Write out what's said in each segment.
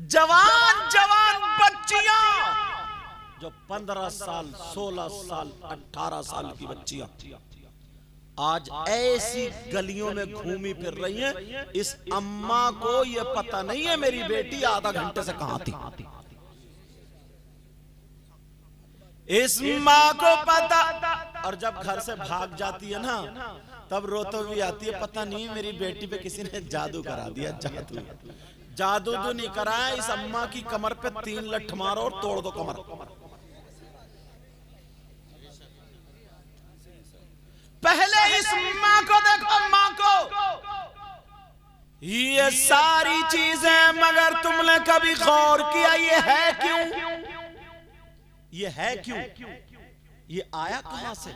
जवान जवान बच्चियां जो 15 साल 16 साल 18 साल की बच्चियां आज ऐसी गलियों में घूमी फिर रही हैं। इस अम्मा को ये पता नहीं है मेरी बेटी आधा घंटे से कहां थी। इस माँ को पता, और जब घर से भाग जाती है ना तब रोते भी आती है, पता नहीं मेरी बेटी पे किसी ने जादू करा दिया। जादू तो नहीं कराया, इस अम्मा की कमर पे 3 लठ मारो और तोड़ दो कमर। पहले इस माँ को देखो, माँ को। ये सारी चीजें मगर तुमने कभी गौर किया ये है क्यों? ये है क्यों? ये आया कहां से?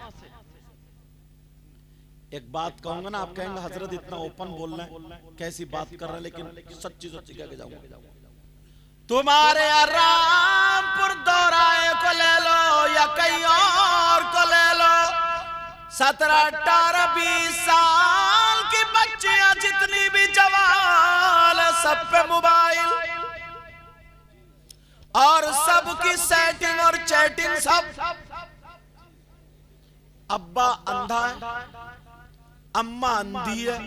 एक बात कहूंगा ना, आप कहेंगे हजरत इतना ओपन बोल रहे हैं, कैसी बात कर रहे हैं, लेकिन सच्ची सच्ची कह के जाऊंगा। तुम्हारे रामपुर दौराए को ले लो या कहीं और को ले लो, 17, 18, 20 साल की बच्चियां जितनी भी जवान है, सब पे मोबाइल और सबकी सेटिंग और चैटिंग सब। अब्बा अंधा है, अम्मा अंधी है,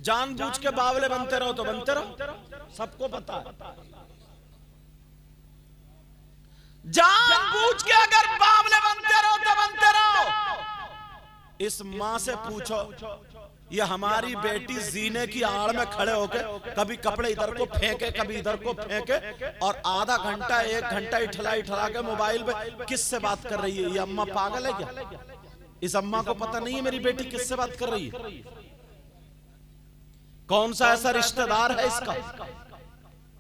जानबूझ के बावले बनते रहो तो बनते रहो, सबको पता है। जानबूझ के अगर बावले बनते रहो तो बनते रहो। इस माँ से पूछो, ये हमारी बेटी जीने की आड़ में खड़े होके कभी कपड़े इधर को फेंके कभी इधर को फेंके, और आधा घंटा 1 घंटा इठला के मोबाइल पे किससे बात कर रही है? ये अम्मा पागल है क्या? इस अम्मा को पता नहीं है मेरी बेटी किससे बात कर रही है? कौन सा ऐसा रिश्तेदार है इसका?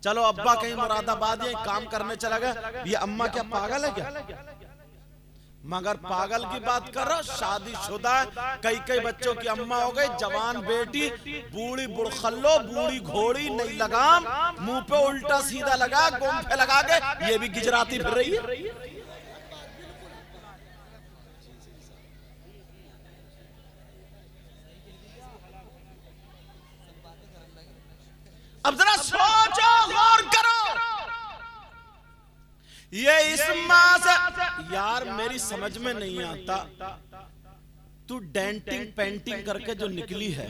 चलो अब्बा कहीं मुरादाबाद या काम करने चला गया, ये अम्मा क्या पागल है क्या? मगर पागल की बात कर रहा, शादीशुदा कई बच्चों की अम्मा हो गई, जवान बेटी, बूढ़ी बुड़खल्लो, बूढ़ी घोड़ी, नई लगाम, मुंह पे उल्टा सीधा लगा, गोंफे लगा के ये भी गिजराती फिर रही है। अब जरा सोचो, गौर करो। ये इस माँ से यार मेरी समझ में नहीं आता, तू डेंटिंग पेंटिंग करके जो निकली है,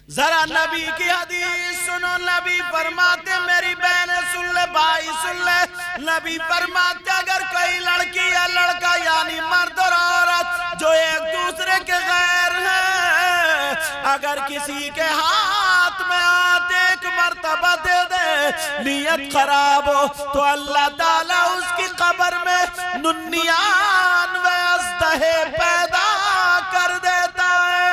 जरा नबी की हदीस सुनो। नबी फरमाते, मेरी बहन सुन ले, भाई सुन ले, नबी फरमाते अगर कोई लड़की या लड़का यानी मर्द और औरत जो एक दूसरे के गैर हैं, अगर किसी के हाथ में आते एक मर्तबा दे दे, नियत खराब हो तो अल्लाह ताला उसकी कब्र में 99 अज़दहे पैदा कर देता है।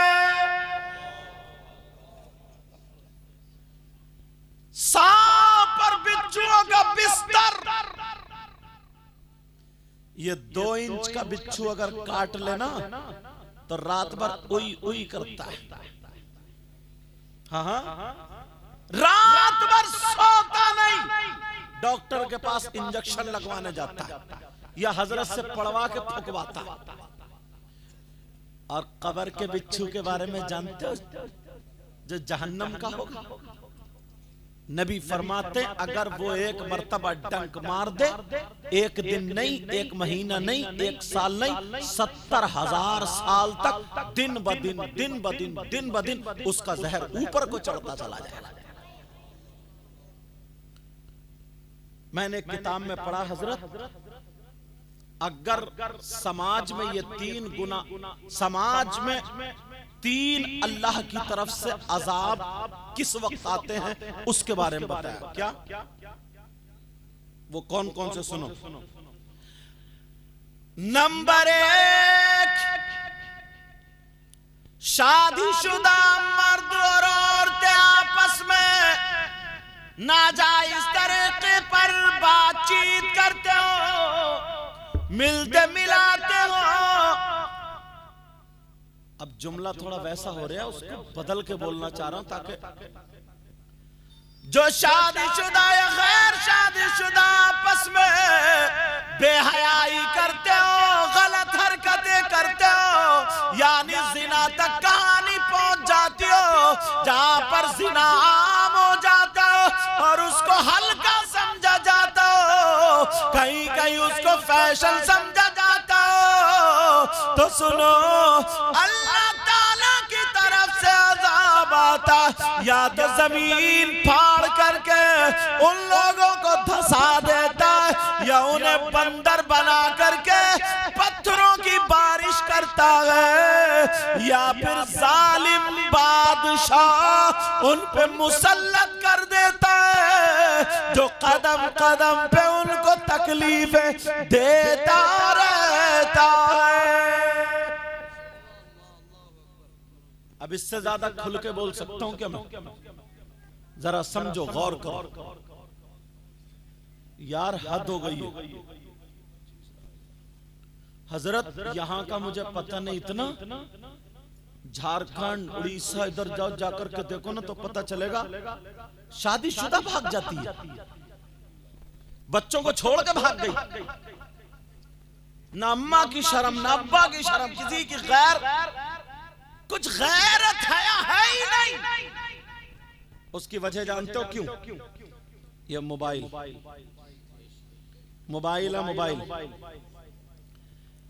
सांप और बिच्छुओं का बिस्तर, ये 2 इंच का बिच्छू अगर काट लेना तो रात भर उई उई करता है। हाँ, रात भर सोता नहीं, डॉक्टर के पास इंजेक्शन लगवाने जाता है या हजरत से पढ़वा के फुकवाता है। और कब्र के बिच्छू के बारे में जानते हो, जो जहन्नम का होगा। नबी फरमाते अगर वो एक मर्तबा डंक मार दे, 1 दिन नहीं, 1 महीना नहीं, 1 साल नहीं, 70,000 साल तक दिन ब दिन उसका जहर ऊपर को चढ़ता चला जाएगा। मैंने एक किताब में पढ़ा, हजरत अगर समाज में ये 3 गुना, समाज में 3 अल्लाह की तरफ से अजाब किस वक्त आते हैं उसके बारे में बताया। क्या वो कौन कौन से सुनो। नंबर 1, शादीशुदा मर्द और औरतें आपस में नाजायज तरीके पर बातचीत करते हो, मिलते मिलाते हो। अब जुमला थोड़ा वैसा हो रहा है, उसको बदल के बोलना चाह रहा हूं ताकि जो शादीशुदा या गैर शादीशुदा आपस में बेहयाई करते हो, गलत हरकतें करते हो, यानी जिना तक कहानी पहुंच जाती हो, पर जिना आम हो जाता और उसको हल्का समझा जाता, कहीं कहीं उसको फैशन समझा जाता, तो सुनो अल्लाह ताला की तरफ से अज़ाब आता, या तो जमीन फाड़ करके उन लोगों को धंसा देता है, या उन्हें बंदर बना करके पत्थरों की बारिश करता है, या फिर जालिम बादशाह उन पे मुसल्लत कर देता है, जो कदम कदम पे उनको तकलीफें देता रहता है। अब इससे ज्यादा खुल के बोल सकता हूं क्या मैं? जरा समझो, गौर करो यार, हद हो गई है। हजरत यहां का मुझे पता नहीं, इतना झारखंड उड़ीसा इधर जाओ, जाकर के देखो ना तो पता चलेगा शादीशुदा भाग जाती है, बच्चों को छोड़ के भाग गई, ना अम्मा की शर्म ना अब्बा की शर्म, किसी की कुछ गैरत है ही नहीं। उसकी वजह जानते हो क्यों? ये मोबाइल है मोबाइल।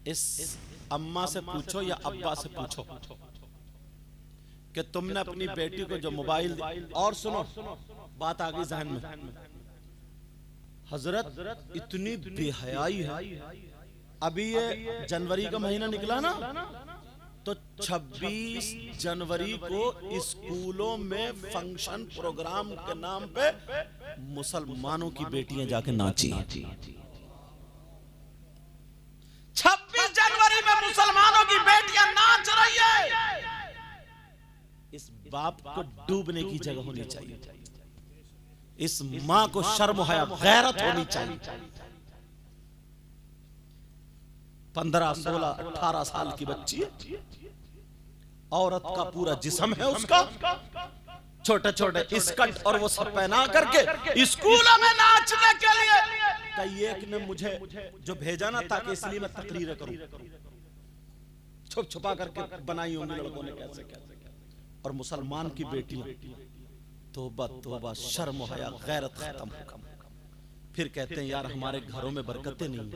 इस अम्मा से पूछो या अब्बा से पूछो कि तुमने अपनी बेटी को जो मोबाइल, और सुनो बात आ गई जहन में, हजरत इतनी बेहयाई है। अभी ये जनवरी का महीना निकला ना, तो 26 जनवरी को स्कूलों में फंक्शन प्रोग्राम के नाम पे मुसलमानों की बेटियां जाके नाची। 26 जनवरी में मुसलमानों की बेटियां नाच रही है। इस बाप को डूबने की जगह होनी चाहिए, इस मां को शर्म हया गैरत होनी चाहिए। 15, 16, 18 साल की बच्ची है, औरत का पूरा जिस्म है उसका, छोटे छोटे स्कर्ट और वो सब पहना करके स्कूलों में नाचने के लिए। कई एक ने मुझे जो भेजा ना, ताकि इसलिए मैं तकरीर करूं, छुप छुपा करके बनाई होंगी लड़कों ने कैसे कैसे। और मुसलमान की बेटियां, तौबा तौबा, शर्म हया गैरत खत्म। फिर कहते हैं यार हमारे घरों में बरकतें नहीं,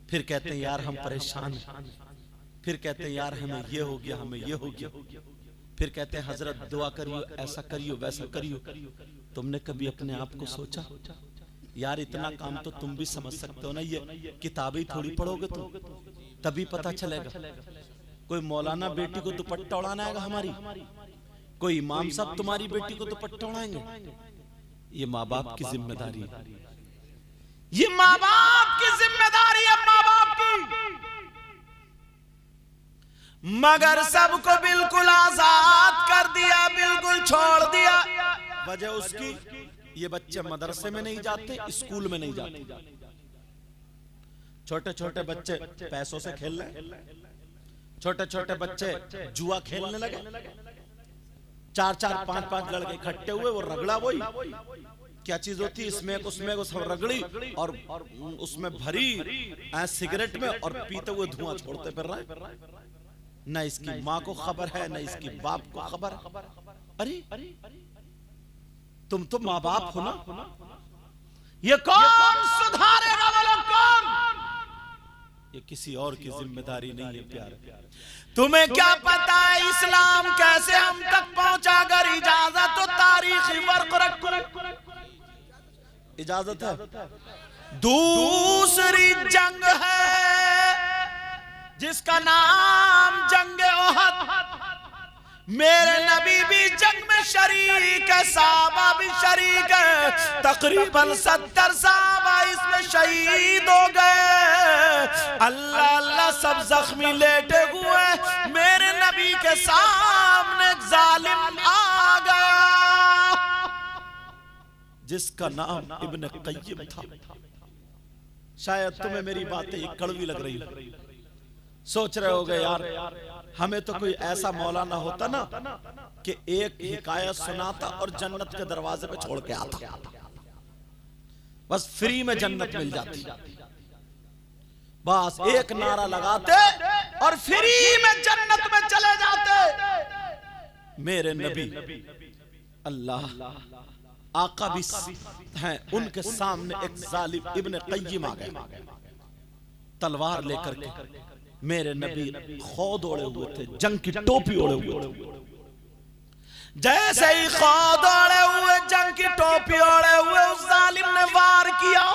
फिर कहते हैं यार हम परेशान हैं, फिर कहते हैं यार हमें ये हो गया, हमें ये हो गया, फिर कहते हैं हजरत दुआ करियो, ऐसा करियो, वैसा करियो। तुमने कभी अपने आप को सोचा यार इतना काम तो तुम भी समझ सकते हो ना, ये किताबें थोड़ी पढ़ोगे तुम, तभी पता चलेगा। कोई मौलाना बेटी को दुपट्टा उड़ाना आएगा हमारी, कोई इमाम साहब तुम्हारी बेटी को दुपट्टा उड़ाएंगे? ये माँ बाप की जिम्मेदारी है, ये माँ बाप की जिम्मेदारी है, माँ बाप की। मगर सबको बिल्कुल आजाद कर दिया, बिल्कुल छोड़ दिया। वजह उसकी, ये बच्चे मदरसे में नहीं जाते, स्कूल में नहीं जाते, छोटे छोटे बच्चे पैसों से खेल रहे, छोटे छोटे बच्चे जुआ खेलने लगे, 4-4, 5-5 लड़के इकट्ठे हुए, वो रगड़ा, वही क्या चीज होती है, इसमें उसमें वो सब रगड़ी और उसमें भरी सिगरेट में, और पीते हुए धुआं छोड़ते फिर रहे। न इसकी माँ को खबर है, न इसकी बाप को खबर है। अरे तुम तो माँ बाप हो ना, ये कौन सुधारेगा? वाला कौन? ये किसी और की जिम्मेदारी नहीं है प्यार। तुम्हें क्या पता है इस्लाम कैसे हम तक पहुंचा? अगर इजाजत तो तारीखी वर्क रख, इजाजत है। दूसरी जंग है जिसका नाम जंग ओहद। मेरे नबी भी जंग में शरीक है, साहबा भी शरीक है, तकरीबन 70 साहबा इसमें शहीद हो गए। अल्लाह अल्लाह सब जख्मी लेटे हुए, मेरे नबी के सामने एक जालिम आ गया जिसका नाम इब्न क़य्यिम था। शायद तुम्हें मेरी बातें कड़वी लग रही हो, सोच रहे होगे यार हमें तो कोई ऐसा मौलाना होता ना कि एक हिकायत सुनाता और जन्नत के दरवाजे पे छोड़ के आता, बस फ्री में जन्नत मिल जाती। बस एक नारा लगाते और फ्री में जन्नत में चले जाते। मेरे नबी अल्लाह आका भी हैं, उनके सामने एक जालिम इब्ने क़य्यिम आ गए तलवार लेकर के। मेरे नबी खौद ओढ़े हुए थे, जंग की टोपी ओढ़े हुए थे। जैसे ही खौद ओढ़े हुए, जंग की टोपी ओढ़े हुए उस जालिम ने वार किया।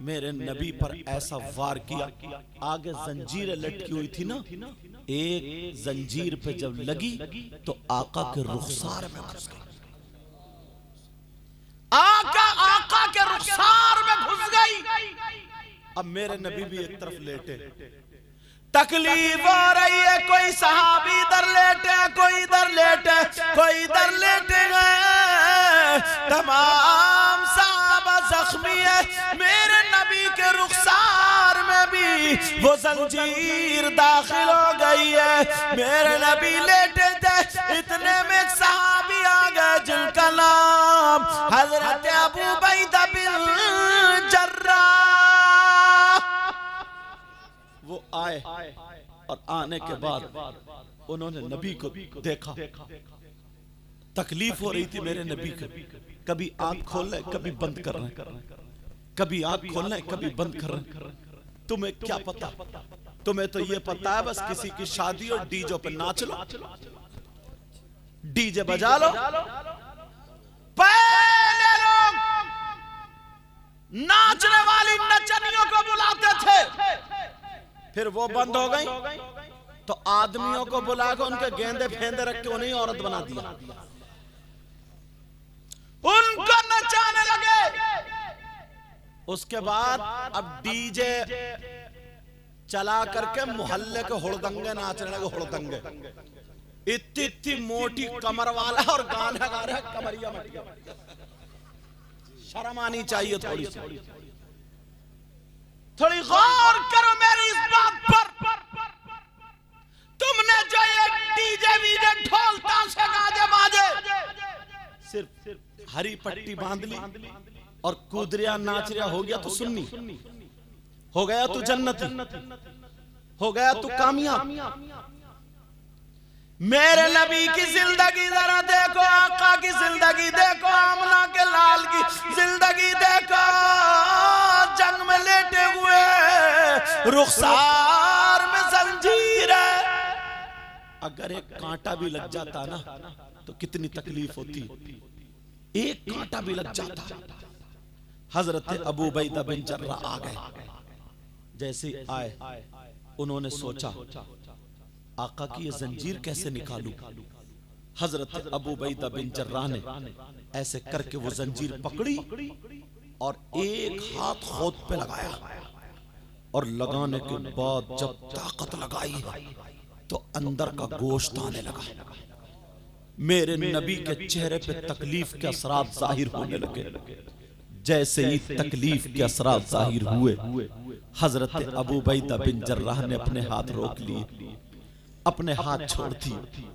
मेरे नबी पर ऐसा वार किया, आगे जंजीरें लटकी हुई थी ना, एक जंजीर पे जब लगी तो आका के रुखसार में घुस गई। आका के रुखसार में घुस गई। अब मेरे नबी भी एक तरफ लेटे, तकलीफ हो रही है, कोई सहाबी इधर लेटे, कोई इधर लेटे, कोई इधर लेटे गए, तमाम सहाबा जख्मी है। मेरे नबी के रुखसार में भी वो जंजीर दाखिल हो गई है। मेरे नबी लेटे थे, इतने में एक सहाबी आ गए जिनका नाम हजरत अबू उबैदा बिन जर्राह। वो आए और आने के बाद उन्होंने नबी को देखा। तकलीफ हो रही थी मेरे नबी को, कभी आंख खोल रहे कभी बंद कर रहे, कभी आंख खोल रहे कभी बंद कर रहे। तुम्हें क्या पता, तुम्हें तो ये पता है बस किसी की शादी और डीजे पे नाच लो, डीजे बजा लो। पहले लोग नाचने वाली नचनियों को बुलाते थे, फिर वो बंद हो गई तो आदमियों को बुलाकर उनके गेंदे फेंदे रख के उन्हें औरत बना दिया, उनको नचाने लगे। उसके बाद अब डीजे चला करके मोहल्ले के हुड़दंगे नाचने लगे। हुड़दंगे इतनी मोटी कमर वाला और गाना गा रहा है, कमरिया मटिया। शर्म आनी चाहिए थोड़ी सी, थोड़ी गौर करो मेरी इस बात पर। तुमने जो ये डीजे वीजे ढोल ताशे गाजे बाजे सिर्फ हरी पट्टी बांध ली और कूदरिया नाच रिया, हो गया तो सुन्नी, हो गया तू जन्नती, हो गया तू कामयाब। मेरे नबी की जिंदगी जरा देखो, आका की जिंदगी देखो, आमना के लाल की जिंदगी देखो। जंग में लेटे हुए, रुखसार में जंजीर है। अगर एक कांटा भी लग जाता ना तो कितनी तकलीफ होती, एक कांटा भी लग जाता। हजरत अबू उबैदा बिन जर्राह आ गए। जैसे आए उन्होंने सोचा आका की ये जंजीर कैसे निकालूं। हजरत अबू उबैदा बिन जर्राह ने ऐसे करके वो जंजीर पकड़ी और एक हाथ खोद पे लगाया, और लगाने के बाद जब ताकत लगाई तो अंदर का गोश्त आने लगा। मेरे नबी के चेहरे पे तकलीफ के असरात जाहिर होने लगे। जैसे ही तकलीफ के असरात जाहिर हुए, हजरत अबू उबैदा बिन जर्राह ने अपने हाथ रोक लिए, अपने हाथ छोड़ दिए,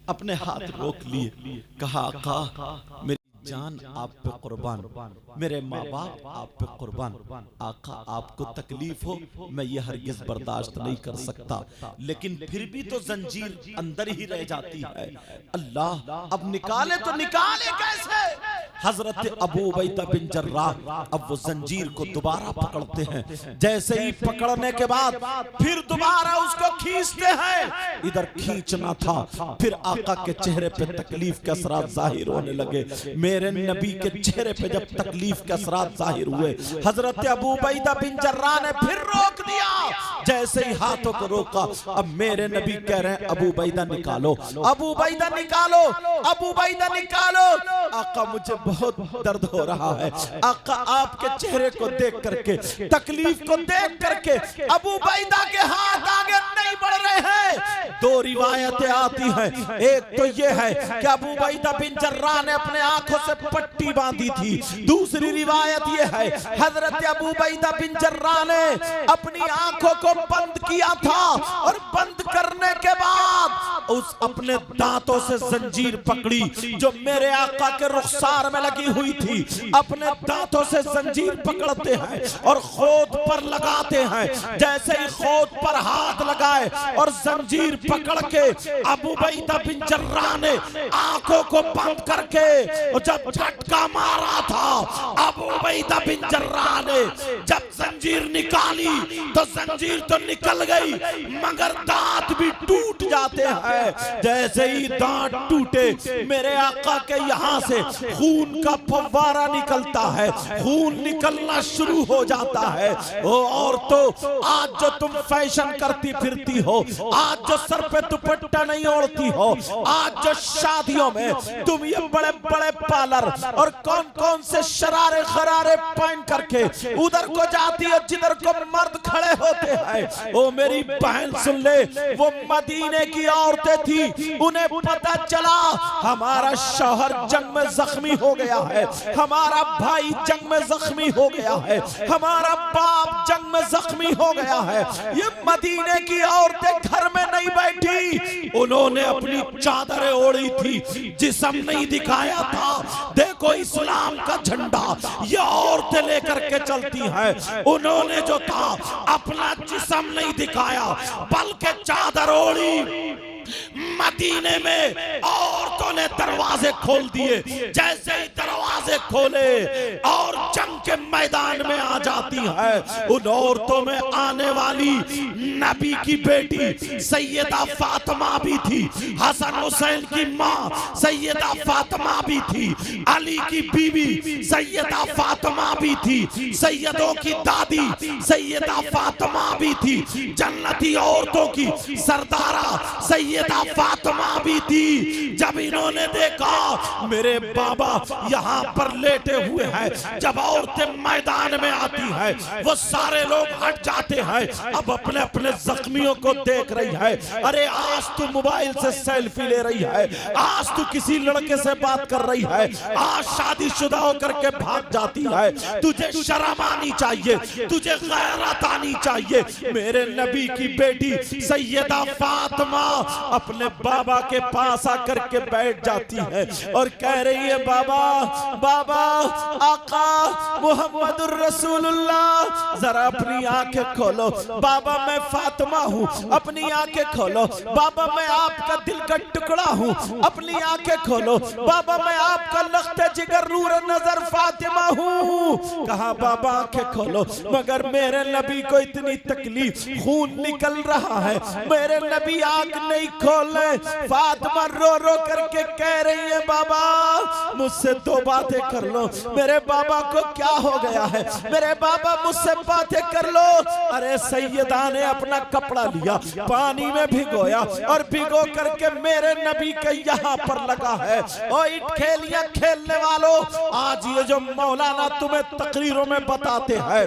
अपने हाथ रोक लिए। कहा आका मेरी जान आप पे कुर्बान, मेरे माँ बाप आप पे कुर्बान। आका आपको तकलीफ हो मैं ये हरगिज बर्दाश्त नहीं कर सकता, लेकिन फिर भी तो जंजीर अंदर ही रह जाती है। अल्लाह अब निकाले तो निकाले कैसे। हजरत अबू उबैदा बिन जर्राह अब वो जंजीर को दोबारा पकड़ते हैं। जैसे ही पकड़ने के बाद फिर दोबारा उसको खींचते हैं। इधर खींचना था, फिर आका के चेहरे पे तकलीफ के असरात जाहिर होने लगे। मेरे नबी के चेहरे पे जब तकलीफ के असरात जाहिर हुए, हजरत अबू उबैदा बिन जर्राह ने फिर रोक दिया। जैसे ही हाथों को रोका, अब मेरे नबी कह रहे हैं अबू उबैदा निकालो, अबू उबैदा निकालो, अबू उबैदा निकालो। आका मुझे बहुत दर्द हो रहा है। आका आपके चेहरे को देख करके, तकलीफ को देख करके अबू उबैदा के हाथ आगे नहीं बढ़ रहे हैं। दो रिवायतें आती हैं, एक तो ये है कि अबू उबैदा बिन जर्राह ने अपने आंखों से पट्टी बांधी थी। दूसरी रिवायत यह है हजरत अबू उबैदा बिन जर्राह ने अपनी आंखों को बंद किया था और बंद करने के बाद उस अपने दांतों से जंजीर पकड़ी जो मेरे आका के रुखसार में लगी हुई थी। अपने दांतों से जंजीर पकड़ते हैं और खोद पर लगाते हैं। जैसे ही खोद पर हाथ लगाए और जंजीर पकड़ के अबू उबैदा बिन जर्राह ने आंखों को बंद करके और जब झटका मारा था, अबू उबैदा बिन जर्राह ने जब जंजीर निकाली तो जंजीर तो निकल गई मगर दांत भी टूट जाते हैं। जैसे ही दांत टूटे मेरे आका के यहाँ से खून का फव्वारा निकलता है, खून निकलना शुरू हो जाता है। ओ औरतों, आज जो तुम फैशन करती फिरती हो, आज जो सर पे दुपट्टा नहीं ओढ़ती हो, आज जो शादियों में तुम ये बड़े बड़े पार्लर और कौन कौन से शरारे खरारे पहन करके उधर को जाती है जिधर को मर्द खड़े होते हैं। ओ मेरी बहन सुन ले, वो मदीने की औरतें थी, उन्हें पता चला हमारा शौहर जंग में जख्मी हो गया है, हमारा भाई जंग में जख्मी हो गया है, हमारा बाप जंग में जख्मी हो गया है। ये मदीने की औरतें घर में नहीं बैठी, उन्होंने अपनी चादरें ओढ़ी थी, जिस्म नहीं दिखाया था। देखो इस्लाम का झंडा ये औरतें लेकर के चलती हैं। उन्होंने जो था अपना जिस्म नहीं दिखाया बल्कि चादर ओढ़ी। मदीने में औरतों ने दरवाजे खोल दिए। जैसे ही दरवाजे खोले और जंग के मैदान में आ जाती है। उन औरतों में आने वाली नबी की बेटी सैयदा फातिमा भी थी, हसन हुसैन की माँ सैयदा फातिमा भी थी, अली की बीवी सैयदा फातिमा भी थी, सैयदों की दादी सैयदा फातिमा भी थी, जन्नती औरतों की सरदारा सैयदा फातिमा भी थी। जब इन्होंने देखा मेरे बाबा यहाँ पर लेटे हुए हैं, जब औरतें मैदान में आती हैं वो सारे लोग हट जाते हैं। अब अपने अपने जख्मियों को देख रही है। अरे आज तू मोबाइल से सेल्फी ले रही है, आज तू किसी लड़के से बात कर रही है, आज शादीशुदा होकर के भाग जाती है। तुझे शर्म आनी चाहिए, तुझे गैरत आनी चाहिए। मेरे नबी की बेटी सैयदा फातिमा अपने बाबा के पास आकर के बैठ जाती है और कह रही है बाबा, बाबा, आका मुहम्मदुर रसूलुल्लाह, जरा अपनी आंखें खोलो। बाबा मैं फातिमा हूँ, अपनी आंखें खोलो। बाबा मैं आपका दिल का टुकड़ा हूँ, अपनी आंखें खोलो। बाबा मैं आपका लख्ते जिगर नूर नजर फातिमा हूँ। कहा बाबा आंखें खोलो, मगर मेरे नबी को इतनी तकलीफ, खून निकल रहा है, मेरे नबी आंख नहीं खोल रहे। फातिमा रो रो करके कह रही है बाबा मुझसे दो बातें कर लो, मेरे बाबा को क्या हो गया है, मेरे बाबा मुझसे बातें कर लो। अरे सैयदा ने अपना कपड़ा लिया, पानी में भिगोया और भिगो करके मेरे नबी के यहाँ पर लगा है। ओ इट खेलियां खेलने वालों, आज ये जो मौलाना तुम्हें तकरीरों में बताते हैं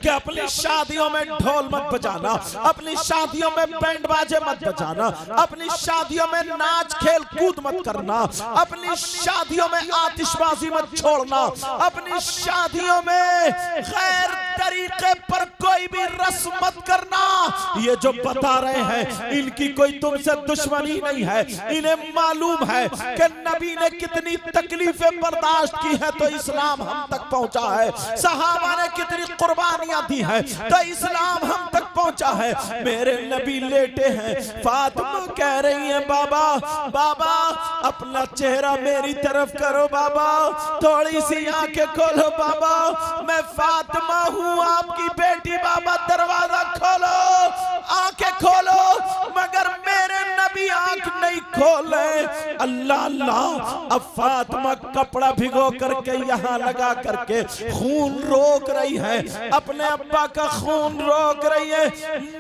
कि अपनी शादियों में ढोल मत बजाना, अपनी शादियों में बैंड बाजे मत बजाना, अपनी शादियों में नाच खेल कूद मत करना, अपनी शादियों में आतिशबाजी मत छोड़ना, अपनी शादियों में गैर तरीके पर कोई भी रस्म मत करना। ये जो बता रहे हैं इनकी कोई तुमसे दुश्मनी नहीं है, इन्हें मालूम है कि नबी ने कितनी तकलीफें बर्दाश्त की है तो इस्लाम हम तक पहुंचा है, सहाबा ने कितनी कुर्बानियां दी है तो इस्लाम हम तक पहुंचा है। मेरे नबी लेटे हैं, फातिमा कह रही है बाबा, बाबा अपना चेहरा मेरी तरफ करो, बाबा थोड़ी सी आंखें खोलो, बाबा मैं फातिमा हूँ आपकी बेटी, बाबा दरवाजा खोलो, आंखें खोलो। मगर मेरे नबी आंख नहीं खोले। अल्लाह अल्लाह, अब फातिमा कपड़ा भिगो करके यहाँ लगा करके खून रोक रही है, अपने अब्बा का खून रोक रही है,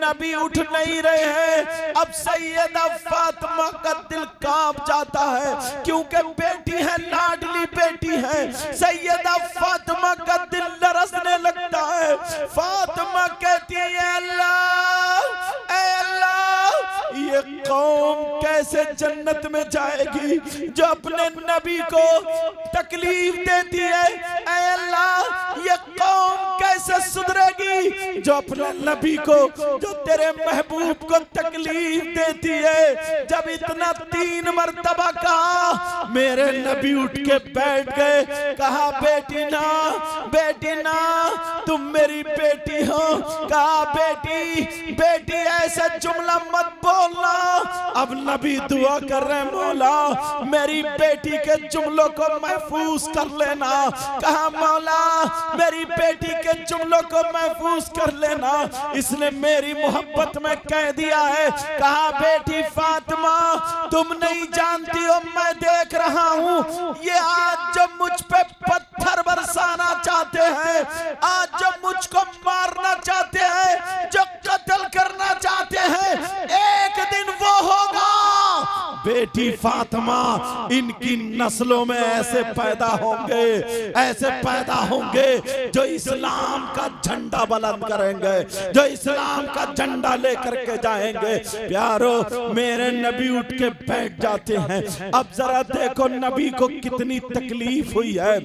नबी उठ नहीं रहे हैं। अब सैयदा फातिमा का दिल कांप जाता है क्योंकि बेटी है, लाडली बेटी है। सैयदा फातिमा का दिल लरसने लगता है। फातिमा कहती है अल्लाह, ऐ अल्लाह, ये कौम कैसे कैसे जन्नत में जाएगी जो अपने नबी को तकलीफ देती है। ऐ अल्लाह ये कौम कैसे सुधरेगी जो अपने नबी को, जो तेरे महबूब को तकलीफ देती है। जब इतना 3 मर्तबा कहा, मेरे नबी उठ के बैठ गए, कहा बेटी ना, बेटी ना, तुम मेरी बेटी हो। कहा बेटी, बेटी ऐसा जुमला मत बोलना। अब नबी दुआ कर रहे, मौला मेरी बेटी के जुमलों को महफूज कर लेना। कहा मौला मेरी बेटी के जुमलों को महफूज कर लेना, इसने मेरी मोहब्बत में कह दिया है। कहा बेटी फातिमा तुम नहीं जानती हो, मैं देख रहा हूँ ये आज जब मुझ पे पत्थर बरसाना चाहते हैं, आज जब मुझको मारना चाहते हैं, जो कत्ल करना चाहते हैं, एक दिन वो होगा बेटी फातिमा इनकी नस्लों में ऐसे पैदा होंगे, ऐसे पैदा होंगे जो इस्लाम का झंडा बुलंद करेंगे, जो इस्लाम का झंडा लेकर के जाएंगे। प्यारो मेरे नबी उठ के बैठ जाते हैं। अब जरा देखो नबी को कितनी तकलीफ हुई है,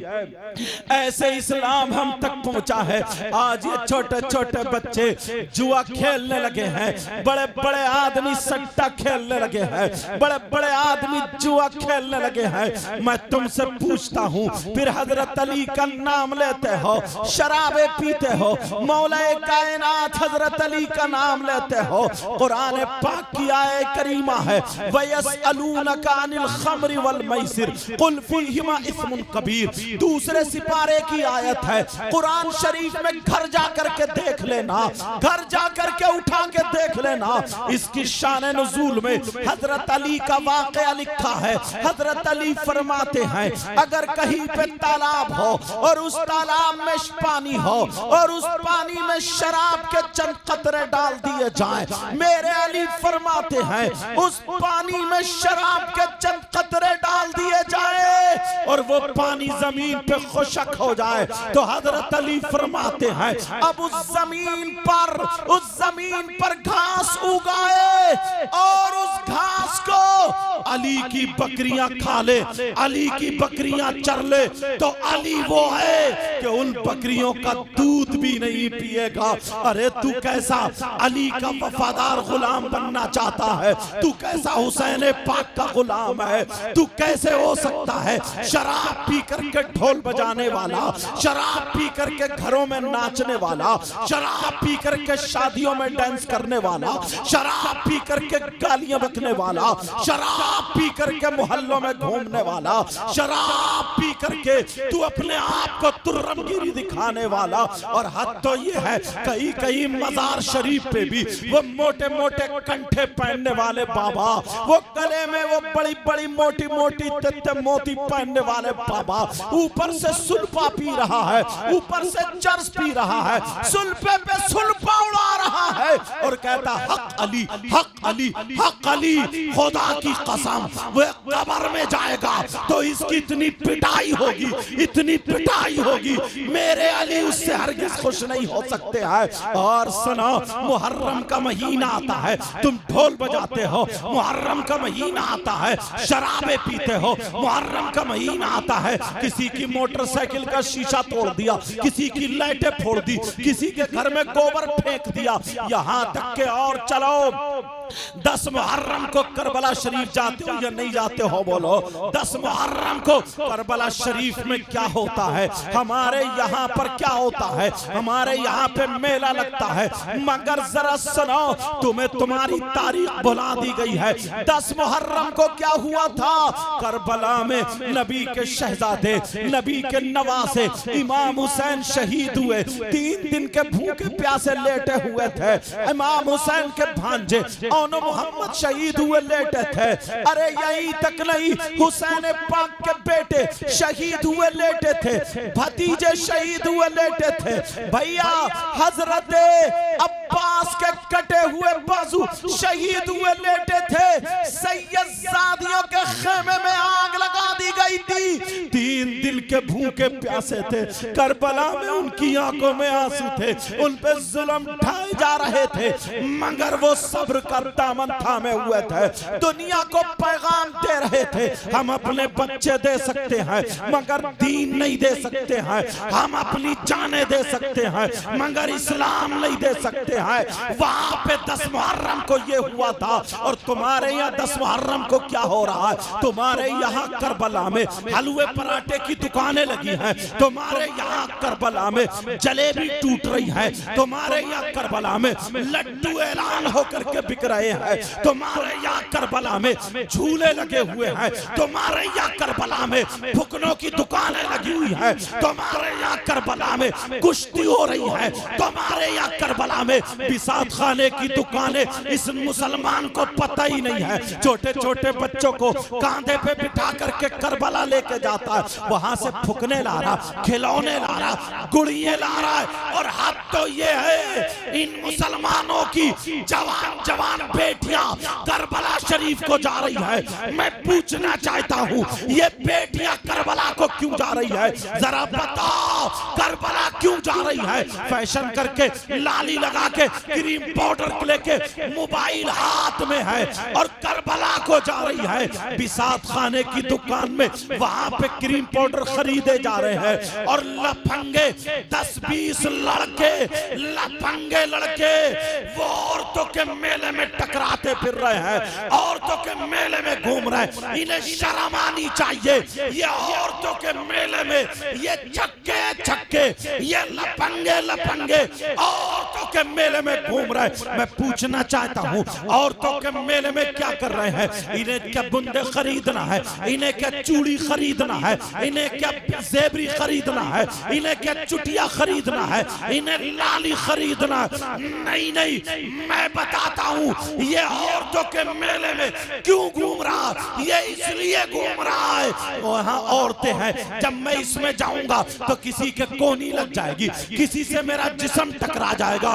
ऐसे इस्लाम हम तक पहुंचा है। आज ये छोटे छोटे बच्चे जुआ खेलने लगे हैं, बड़े बड़े आदमी सट्टा खेलने लगे हैं, बड़े बड़े आदमी जुआ खेलने लगे हैं। मैं तुमसे पूछता हूँ, फिर हजरत अली का नाम लेते हो, शराबे पीते हो, मौलाए कायनात हजरत अली का नाम लेते हो। कुरान पाक की आयत करीमा है, वयसअलूनका अनिल खम्रि वल मैसिर कुल फीहिमा इस्मुन कबीर। दूसरे सिपारे की आयत है, कुरान शरीफ में घर जा करके देख लेना, घर जा करके उठा के देख लेना। इसकी शान नुज़ूल में हजरत अली का वाक़या लिखा है। हजरत अली फरमाते हैं अगर कहीं पे तालाब हो और उस तालाब में पानी हो और उस पानी में शराब के चंद कतरे डाल दिए जाएं, मेरे अली फरमाते हैं उस पानी में शराब के चंद कतरे डाल दिए जाएं और वो पानी जमीन पे खुशक हो जाए, तो हजरत अली फरमाते हैं अब उस जमीन पर घास उगाए और उस घास को अली की बकरियां खा ले, अली की बकरियां चर ले, तो अली वो है कि उन बकरियों का दूध भी नहीं पिएगा। अरे तू कैसा अली का वफादार गुलाम बनना चाहता है, तू कैसा हुसैन पाक का गुलाम है, तू कैसे हो सकता है शराब पी करके ढोल बजाने वाला, शराब पी करके घरों में नाचने वाला, शराब पी करके शादियों में डांस करने वाला, शराब पी करके गालियां बकने वाला, शराब पी करके मोहल्लों में घूमने वाला, शराब पी करके तू अपने आप को तुर्रमगिरी दिखाने वाला। और हद तो ये है कहीं कहीं मजार शरीफ पे भी वो मोटे मोटे कंठे पहनने वाले बाबा, वो गले में वो बड़ी बड़ी मोटी मोटी तित्ते मोती पहनने वाले बाबा ऊपर से सुल्फा पी रहा है, ऊपर से चर्स पी रहा है, सुल्फे पे सुल्फा उड़ा रहा है और कहता हक अली, हक अली, हक अली। खुदा की कसम वो कब्र में जाएगा तो इसकी इतनी पिटाई होगी, इतनी पिटाई होगी, मेरे अली उससे हरगिज खुश नहीं हो सकते हैं। और सुनो मुहर्रम का महीना आता है, तुम ढोल बजाते हो, मुहर्रम का महीना आता है, शराबे पीते हो, मुहर्रम का महीना आता है, किसी की मोटरसाइकिल का शीशा तोड़ दिया, किसी की लाइटें फोड़ दी, किसी के घर में गोबर फेंक दिया, यहाँ तक के और चलो 10 मुहर्रम को करबला शरीफ जाते हो या नहीं जाते हो बोलो? 10 मुहर्रम को करबला शरीफ में क्या होता है, हमारे यहाँ पर क्या होता है, हमारे यहाँ पे मेला लगता है। मगर जरा सुनो, तुम्हें तुम्हारी तारीख भुला दी गई है। 10 मुहर्रम को क्या हुआ था? करबला में नबी के शहजादे, नबी के नवासे इमाम हुसैन शहीद हुए। 3 दिन के भूखे प्यासे लेटे हुए थे। इमाम हुसैन के भांजे औनो मोहम्मद शहीद हुए लेटे थे। अरे यही तक नहीं, हुसैन पाक के बेटे शहीद हुए लेटे थे, भतीजे शहीद हुए लेटे थे। भैया हजरत अब्बास के कटे हुए बाजू शहीद हुए लेटे थे। सैयद ज़ादियों के खेमे में आग लगा दी गई थी। 3 दिन के भूखे प्यासे थे, करबला में उनकी आंखों में आंसू थे, उन पे जुल्म ढाए जा रहे थे, मगर वो सब्र का दामन थामे हुए थे, दुनिया को पैगाम दे रहे थे, हम अपने बच्चे दे सकते हैं मगर दीन नहीं दे सकते हैं, हम अपनी जाने दे सकते हैं मगर इस्लाम नहीं दे सकते हैं। वहां पे 10 मुहर्रम को ये हुआ था और तुम्हारे यहाँ 10 मुहर्रम को क्या हो रहा है? तुम्हारे यहाँ करबला में हलवे पराठे की दुकानें लगी हैं, तुम्हारे यहाँ करबला में जलेबी टूट रही है, तुम्हारे यहाँ करबला में लड्डू ऐलान होकर के बिक रहे हैं, तुम्हारे यहाँ करबला में झूले लगे हुए हैं, तुम्हारे यहाँ करबला में फुकनों की दुकानें लगी हुई है, तुम्हारे यहाँ करबला में कुश्ती हो रही है, तुम्हारे यहाँ करबला में बिसात खाने की दुकानें इस मुसलमान को पता ही नहीं है। छोटे छोटे बच्चों को कांधे पे बिठा करके करबला लेके जाता है, वहां से फुकने ला रहा, खिलौने ला रहा, गुड़ियां ला रहा है, और हाथ तो ये है इन मुसलमानों की जवान जवान बेटियां करबला शरीफ को जा रही है। मैं पूछना चाहता हूँ ये बेटियां करबला को क्यों जा रही है? जरा बताओ करबला क्यों जा रही है? फैशन करके, लाली लगा के, क्रीम पाउडर लेके, मोबाइल हाथ में है और करबला को जा रही है। बिसात खाने की दुकान में वहां पे क्रीम पाउडर खरीदे जा रहे हैं और लफंगे 10-20 लड़के, लफंगे लड़के वो औरतों के मेले में टकराते फिर रहे हैं, औरतों के मेले में घूम रहे हैं। इन्हें शर्म आनी चाहिए। ये औरतों के मेले में ये छक्के छक्के, ये लफंगे लफंगे औरतों के मेले में घूम रहे हैं। मैं पूछना चाहता हूँ औरतों के मेले में क्या कर रहे हैं? इन्हें क्या बुंदे खरीदना है? इन्हें क्या चूड़ी खरीदना है? इन्हें क्या जेबरी खरीदना है? इन्हें क्या चुटिया खरीदना है? इन्हें लाली खरीदना? नहीं नहीं, मैं बताता हूँ ये औरतों के मेले में क्यों घूम रहा, ये इसलिए घूम रहा है वहां औरतें हैं, जब मैं इसमें जाऊंगा तो किसी के कोनी लग जाएगी, किसी से मेरा जिस्म टकरा जाएगा,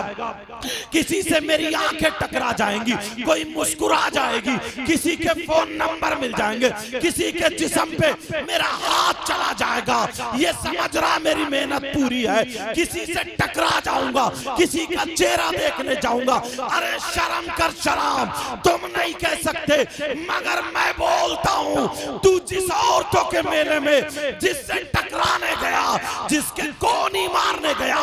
किसी से मेरी आंखें टकरा जाएंगी, कोई मुस्कुरा जाएगी, किसी के फोन नंबर मिल जाएंगे, किसी के जिस्म पे मेरा हाथ चला जाएगा, ये समझ रहा मेरी मेहनत पूरी है, किसी से टकरा जाऊंगा, किसी का चेहरा देखने जाऊंगा। अरे शर्म कर शर्म, तुम नहीं कह सकते मगर मैं बोलता हूँ तू जिस औरतों के मेले में जिससे टकराने गया, जिसके कोनी मारने गया,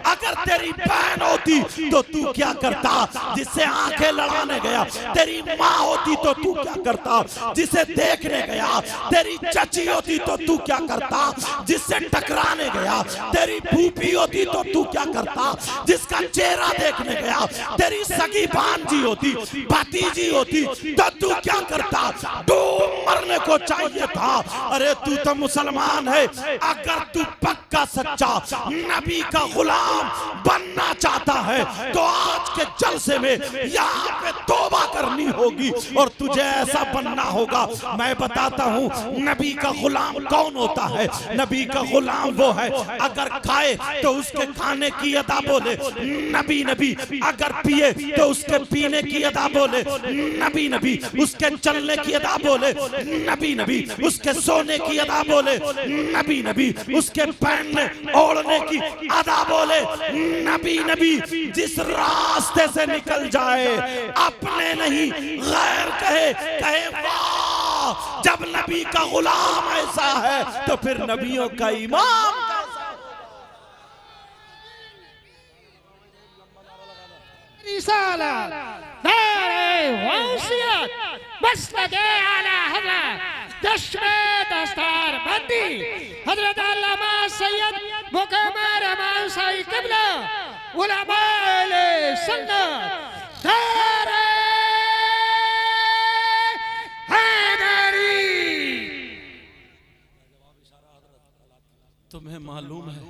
अगर तेरी बहन होती तो तू क्या करता? जिससे आंखें लड़ाने गया तेरी माँ होती तो तू क्या करता? जिसे देखने गया तेरी चची होती तो तू क्या करता? जिससे टकराने गया तेरी फूफी होती तो तू क्या करता? जिसका चेहरा देखने गया तेरी सगी भांजी होती, भतीजी होती तो तू क्या करता? डूब मरने को चाहिए था। अरे तू तो मुसलमान है, अगर तू पक्का सच्चा नबी का गुलाम बनना चाहता है तो आज के जलसे में यहाँ पे तौबा करनी होगी और तुझे ऐसा बनना होगा। मैं बताता हूँ नबी का गुलाम कौन होता है। नबी का गुलाम वो है अगर खाए तो उसके खाने की अदा बोले नबी नबी, अगर पिए तो उसके पीने की अदा बोले नबी नबी, उसके चलने की अदा बोले नबी नबी, उसके सोने की अदा बोले नबी नबी, उसके पहनने ओढ़ने की अदा बोले नबी नबी। जिस रास्ते से निकल जाए अपने नहीं गैर कहे, कहे वाह, जब नबी का गुलाम ऐसा है तो फिर नबियों का इमाम। दस्तार बंदी हजरत अल्लामा सैयद मुकम्मल माउसाई क़िबला उलमाए सुन्नत दारे हैदरी। तुम्हें मालूम है,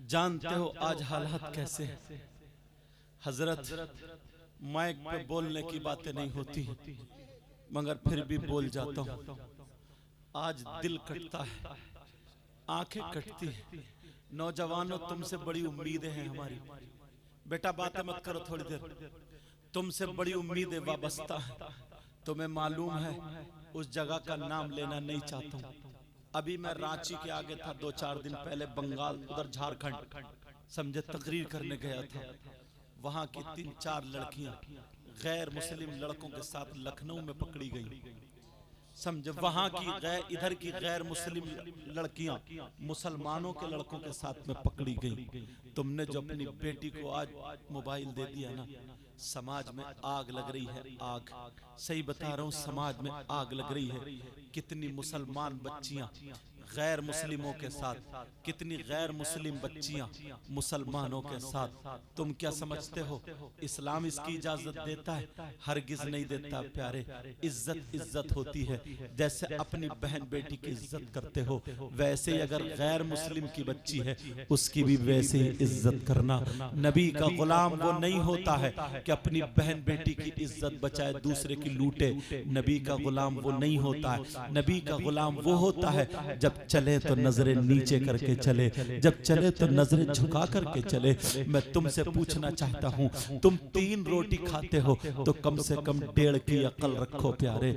जानते हो आज हालात कैसे हैं? हजरत माइक पे बोलने की बातें नहीं होती मगर फिर भी बोल जाता हूँ। आज दिल कटता है, आंखें कटती है। नौजवानों तुमसे बड़ी उम्मीदें हैं हमारी। बेटा बातें मत करो थोड़ी देर, तुमसे बड़ी उम्मीदें वाबस्ता है। तुम्हें मालूम है उस जगह का नाम लेना नहीं चाहता हूँ अभी मैं रांची के आगे था 2-4 दिन पहले, बंगाल उधर झारखंड समझे तकरीर करने गया था। वहां की 3-4 लड़कियां गैर मुस्लिम लड़कों के साथ लखनऊ में पकड़ी गई। समझे वहां की इधर की गैर मुस्लिम लड़कियां मुसलमानों के लड़कों के साथ में पकड़ी गई। तुमने जो अपनी बेटी को आज मोबाइल दे दिया ना, समाज में आग लग रही है, आग। सही बता रहा हूं, समाज में आग लग रही है। कितनी मुसलमान बच्चियां गैर मुस्लिमों के साथ, कितनी गैर मुस्लिम बच्चियां मुसलमानों के साथ। तुम क्या समझते हो इस्लाम इसकी इजाजत देता है? हरगिज नहीं देता प्यारे। इज्जत इज्जत होती है। जैसे अपनी बहन बेटी की इज्जत करते हो, वैसे ही अगर गैर मुस्लिम की बच्ची है उसकी भी वैसे ही इज्जत करना। नबी का गुलाम वो नहीं होता है कि अपनी बहन बेटी की इज्जत बचाए दूसरे की लूटे। नबी का गुलाम वो नहीं होता है। नबी का गुलाम वो होता है जब चले तो नजरें नीचे करके चले, जब चले तो नजरें झुका करके चले। मैं तुमसे पूछना चाहता हूँ, तुम 3 रोटी खाते हो तो कम से कम 1.5 की अकल रखो प्यारे।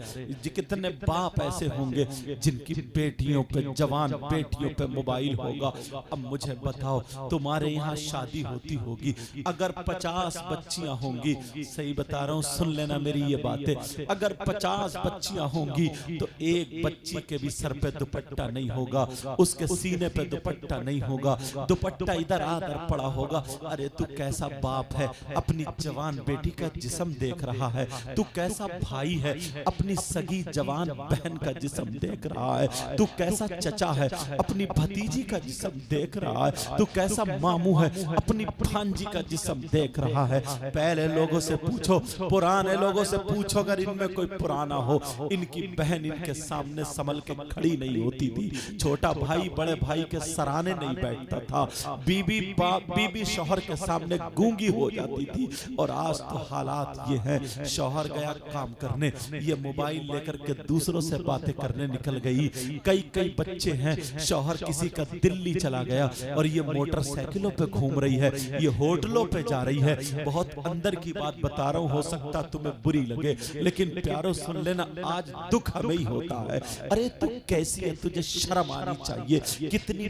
कितने बाप ऐसे होंगे जिनकी बेटियों पे, जवान बेटियों पे मोबाइल होगा। अब मुझे बताओ, तुम्हारे यहाँ शादी होती होगी, अगर 50 बच्चियां होंगी, सही बता रहा हूँ, सुन लेना मेरी ये बातें, अगर 50 बच्चियां होंगी तो एक बच्ची के भी सर पे दुपट्टा नहीं होगा, उसके सीने पे दुपट्टा नहीं होगा, दुपट्टा इधर आधर पड़ा होगा। अरे तू कैसा बाप है, अपनी जवान बेटी का जिस्म देख रहा है? तू कैसा भाई है, अपनी सगी जवान बहन का जिस्म देख रहा है? तू कैसा चचा है, अपनी भतीजी का जिस्म देख रहा है? तू कैसा मामू है, अपनी भांजी का जिस्म देख रहा है? पहले लोगों से पूछो, पुराने लोगों से पूछो, अगर इनमें कोई पुराना हो, इनकी बहन इनके सामने संभल के खड़ी नहीं होती थी। छोटा भाई बड़े भाई के सराहने नहीं बैठता था। बीबी शौहर के सामने गूंगी हो जाती थी। और आज तो हालात ये हैं, शौहर गया काम करने, ये मोबाइल लेकर के दूसरों से बातें करने निकल गई। कई बच्चे हैं, शौहर किसी का दिल्ली चला गया और ये मोटरसाइकिलों पे घूम रही है, ये होटलों पे जा रही है। बहुत अंदर की बात बता रहा हूं, हो सकता तुम्हें बुरी लगे, लेकिन प्यारो सुन लेना, आज दुख हमें ही होता है। अरे तू कैसी है, तुझे शर्म आनी चाहिए। कितनी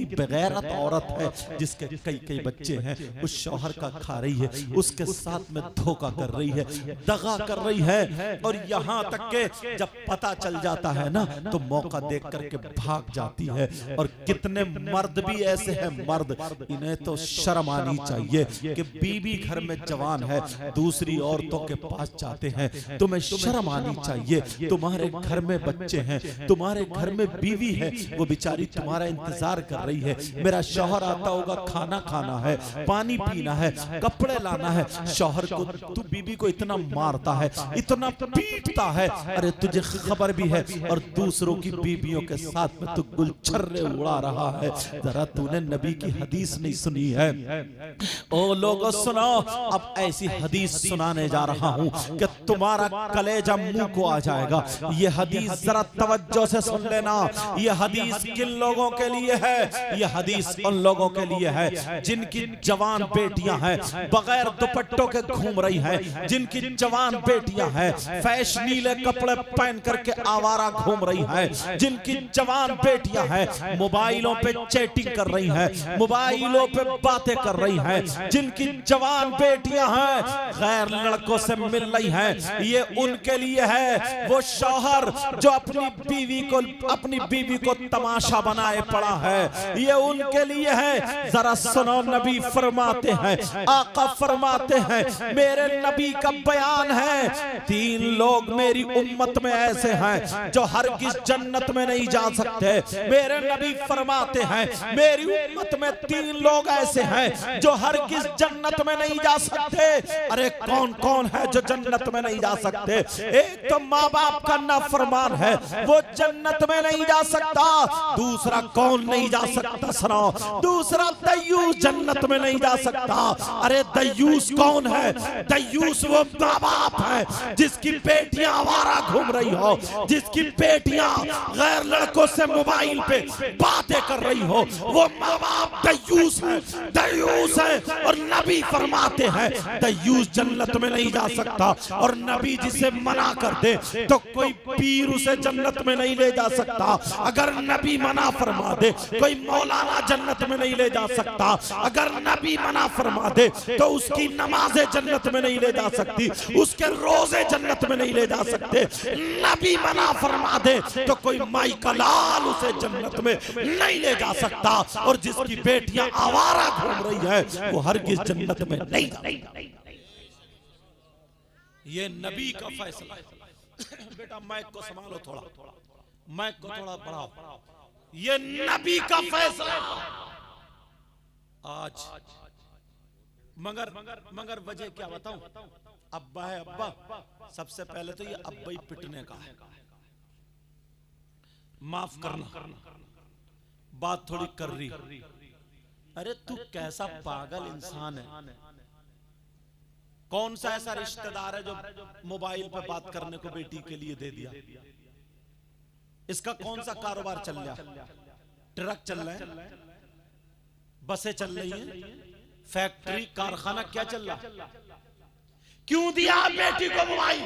बेगैरत औरत है जिसके कई बच्चे हैं, उस शौहर का खा रही है, उसके साथ में धोखा कर रही है, दगा कर रही है। और यहाँ तक के जब पता चल जाता है ना, तो मौका देख करके भाग जाती है। और कितने मर्द भी ऐसे हैं, मर्द, इन्हें तो शर्म आनी चाहिए कि बीबी घर में जवान है, दूसरी औरतों के पास जाते हैं। तुम्हें शर्म आनी चाहिए। तुम्हारे घर में बच्चे हैं, तुम्हारे घर में बीवी है, वो बेचारी तुम्हारा इंतजार कर रही है। मेरा शौहर आता होगा, खाना खाना है, पानी पीना है, कपड़े लाना है। शौहर को तू बीबी को इतना मारता है, इतना पीटता है, अरे तुझे खबर भी है, और दूसरों की बीबियों के साथ में तू गुलछर्रे उड़ा रहा है। जरा तूने नबी की हदीस नहीं सुनी है? ओ लोगों सुनो, अब ऐसी हदीस सुनाने जा रहा हूं कि तुम्हारा कलेजा मुंह को आ जाएगा। ये हदीस जरा तवज्जो से सुन लेना। ये हदीस किन लोगों के लिए है? ये हदीस उन लोगों के लिए है जिनकी जवान बेटियां हैं, बगैर दुपट्टों के घूम रही हैं, जिनकी जवान बेटियां हैं फैशनीले कपड़े पहन करके आवारा घूम रही हैं, जिनकी जवान बेटियां हैं मोबाइलों पे चैटिंग कर रही हैं, मोबाइलों पे बातें कर रही हैं, जिनकी जवान बेटियां हैं गैर लड़कों से मिल रही हैं। ये उनके लिए है। वो शौहर जो अपनी बीवी को तमाशा बनाए पड़ा है, ये उनके लिए है। जरा सुनो, नबी फरमाते हैं, आका फरमाते हैं, मेरे नबी का बयान है, 3 लोग मेरी उम्मत में ऐसे हैं जो हरगिज जन्नत में नहीं जा सकते। मेरे नबी फरमाते हैं, मेरी उम्मत में 3 लोग ऐसे हैं जो हरगिज जन्नत में नहीं जा सकते। अरे कौन कौन है जो जन्नत में नहीं जा सकते? एक तो माँ बाप का नाफरमान है, वो जन्नत में नहीं जा सकता। दूसरा कौन नहीं जा सकता? सुनो, दूसरा दयूस जन्नत में नहीं जा सकता। अरे दयूस कौन है? दयूस वो माँ बाप है जिसकी बेटियां आवारा घूम रही हो, जिसकी बेटियां गैर लड़कों से मोबाइल पे बातें कर रही हो, वो माँ बाप दयूस है, दयूस है। और नबी फरमाते हैं दयूस जन्नत में नहीं जा सकता। और नबी जिसे मना कर दे तो कोई पीर उसे जन्नत में नहीं ले जा जा सकता, अगर नबी मना फरमा दे कोई मौलाना जन्नत में नहीं ले जा सकता, अगर नबी मना फरमा दे तो उसकी नमाजें जन्नत में नहीं ले जा सकती, उसके रोजे जन्नत में नहीं ले जा सकते। नबी मना फरमा दे तो कोई माई का लाल उसे जन्नत में नहीं ले जा सकता, और जिसकी बेटियां आवारा घूम रही है वो हरगिज जन्नत में नहीं जाएगी। ये नबी का फैसला है। बेटा माइक को संभालो थोड़ा, माइक को थोड़ा बढ़ाओ। ये नबी का फैसला आज। मगर वजह क्या बताऊं? अब्बा है अब्बा, सबसे पहले तो ये अब्बा ही पिटने का है। माफ करना, बात थोड़ी कर रही। अरे तू कैसा पागल इंसान है? कौन सा ऐसा रिश्तेदार है जो मोबाइल पे बात करने को बेटी के लिए दे दिया? इसका कौन सा कारोबार चल रहा है? ट्रक चल रहा है, बसें चल रही हैं, फैक्ट्री कारखाना क्या चल रहा? क्यों दिया बेटी को मोबाइल?